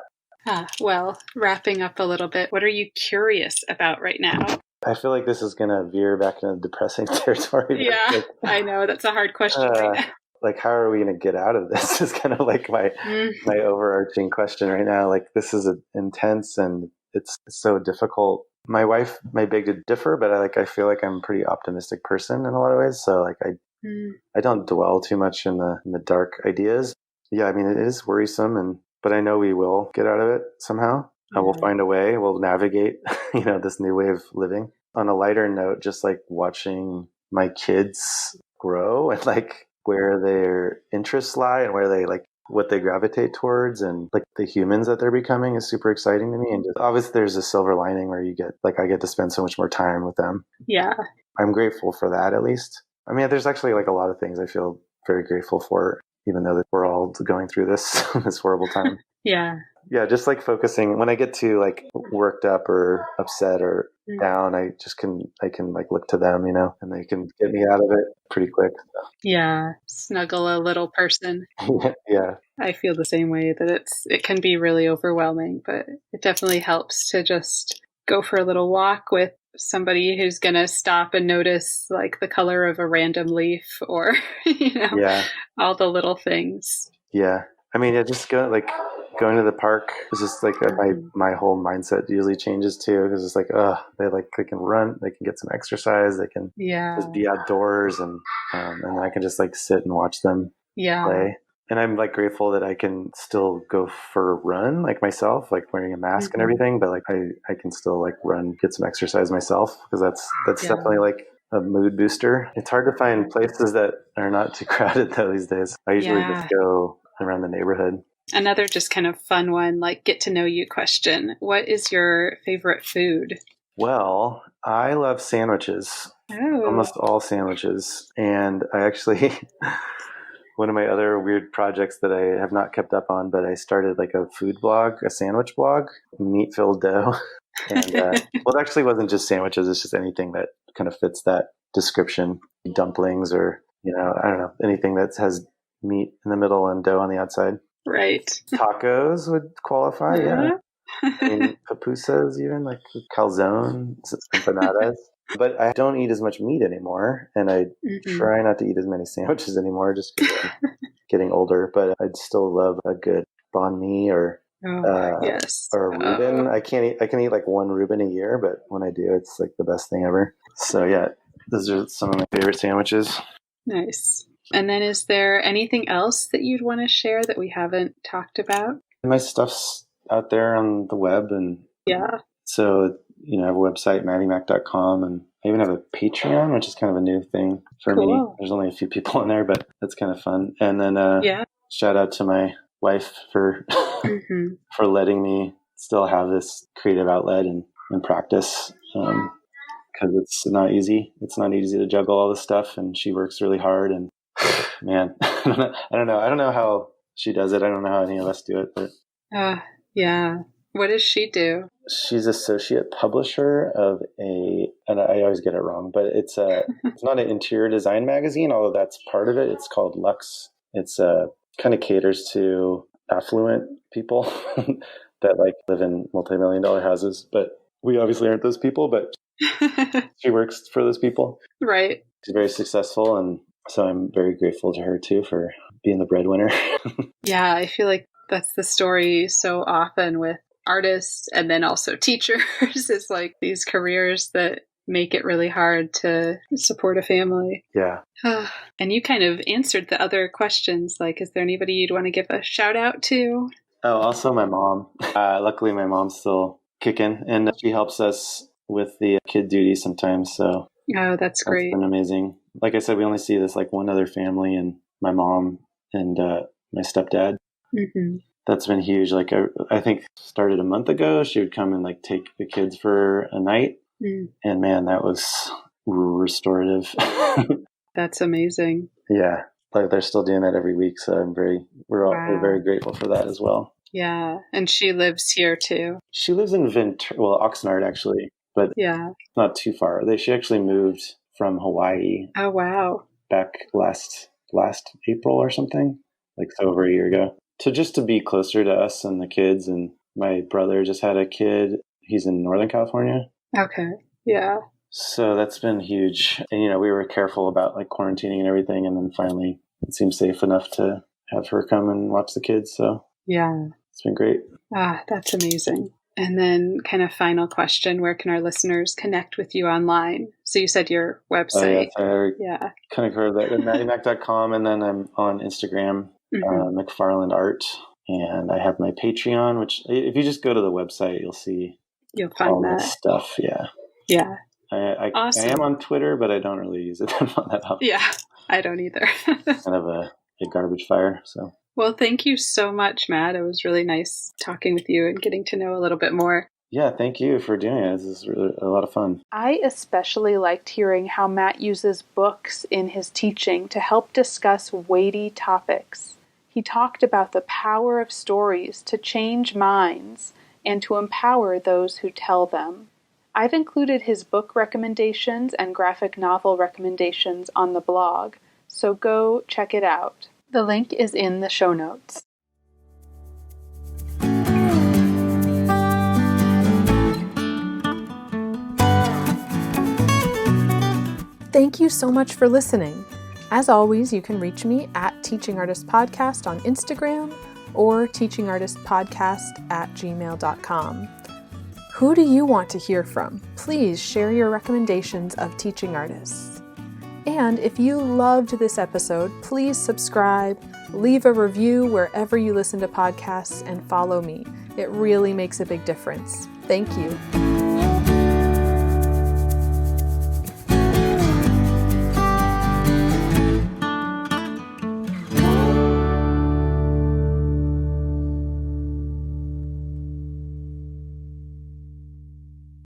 Well, wrapping up a little bit, what are you curious about right now? I feel like this is going to veer back into depressing territory. Yeah, I know. That's a hard question right now. Like, how are we going to get out of this is kind of like my overarching question right now. Like, this is intense and it's so difficult. My wife may beg to differ, but I feel like I'm a pretty optimistic person in a lot of ways. So like, I don't dwell too much in the dark ideas. Yeah, I mean, it is worrisome, but I know we will get out of it somehow. We'll find a way. We'll navigate, this new way of living. On a lighter note, just like watching my kids grow and like where their interests lie and where they like what they gravitate towards and like the humans that they're becoming is super exciting to me. And obviously there's a silver lining where you get like I get to spend so much more time with them. Yeah. I'm grateful for that at least. I mean, there's actually like a lot of things I feel very grateful for, even though that we're all going through this this horrible time. Yeah, just like focusing when I get too like worked up or upset or down, I can like look to them, and they can get me out of it pretty quick. Yeah, snuggle a little person. Yeah. I feel the same way that it can be really overwhelming, but it definitely helps to just go for a little walk with somebody who's going to stop and notice like the color of a random leaf or, all the little things. Yeah. I mean, just going to the park is just like my whole mindset usually changes too. Cause it's like, they can run, they can get some exercise, they can just be outdoors and I can just like sit and watch them play. And I'm like grateful that I can still go for a run like myself, like wearing a mask and everything, but like I can still like run, get some exercise myself because that's definitely like a mood booster. It's hard to find places that are not too crowded though these days. I usually just go around the neighborhood. Another just kind of fun one, like get to know you question. What is your favorite food? Well, I love sandwiches. Oh. Almost all sandwiches. And I actually, one of my other weird projects that I have not kept up on, but I started like a food blog, a sandwich blog, meat-filled dough. And well, it actually wasn't just sandwiches. It's just anything that kind of fits that description. Dumplings or, I don't know, anything that has meat in the middle and dough on the outside. Right. Tacos would qualify, yeah. I mean, pupusas even, like calzone, empanadas. But I don't eat as much meat anymore, and I try not to eat as many sandwiches anymore just because I'm getting older. But I'd still love a good banh mi or a Reuben. I can eat like one Reuben a year, but when I do, it's like the best thing ever. So yeah, those are some of my favorite sandwiches. Nice. And then is there anything else that you'd want to share that we haven't talked about? My stuff's out there on the web. And so, I have a website, maddiemac.com, and I even have a Patreon, which is kind of a new thing for me. There's only a few people in there, but that's kind of fun. And then shout out to my wife for for letting me still have this creative outlet and practice. Because it's not easy. It's not easy to juggle all this stuff, and she works really hard. And man, I don't know. I don't know how she does it. I don't know how any of us do it. But what does she do? She's associate publisher of and I always get it wrong, but it's not an interior design magazine, although that's part of it. It's called Lux. It's kind of caters to affluent people that like live in multi-million-dollar houses. But we obviously aren't those people. But she works for those people. Right. She's very successful, and so I'm very grateful to her too for being the breadwinner. Yeah, I feel like that's the story so often with artists and then also teachers is like these careers that make it really hard to support a family. Yeah. And you kind of answered the other questions. Like, is there anybody you'd want to give a shout out to? Oh, also my mom. Luckily, my mom's still kicking, and she helps us with the kid duty sometimes. So that's great. It's been amazing. Like I said, we only see this like one other family, and my mom and my stepdad. Mm-hmm. That's been huge. Like I think started a month ago. She would come and like take the kids for a night, and man, that was restorative. That's amazing. Yeah, like they're still doing that every week. So we're very grateful for that as well. Yeah, and she lives here too. She lives in Oxnard actually, but not too far. She actually moved from Hawaii. Oh wow! Back last April or something, like over a year ago. Just to be closer to us and the kids. And my brother just had a kid. He's in Northern California. Okay. Yeah. So that's been huge. And, we were careful about like quarantining and everything. And then finally it seemed safe enough to have her come and watch the kids. So yeah, it's been great. That's amazing. And then kind of final question, where can our listeners connect with you online? So you said your website. I kind of heard that at mattymac.com. And then I'm on Instagram, Mcfarland Art. And I have my Patreon, which if you just go to the website, you'll find all that stuff. Yeah. Yeah. Awesome. I am on Twitter, but I don't really use it that often. Yeah, I don't either. Kind of a garbage fire. So. Well, thank you so much, Matt. It was really nice talking with you and getting to know a little bit more. Yeah, thank you for doing it. This is really a lot of fun. I especially liked hearing how Matt uses books in his teaching to help discuss weighty topics. He talked about the power of stories to change minds and to empower those who tell them. I've included his book recommendations and graphic novel recommendations on the blog, so go check it out. The link is in the show notes. Thank you so much for listening. As always, you can reach me at Teaching Artist Podcast on Instagram or teachingartistpodcast@gmail.com. Who do you want to hear from? Please share your recommendations of teaching artists. And if you loved this episode, please subscribe, leave a review wherever you listen to podcasts, and follow me. It really makes a big difference. Thank you.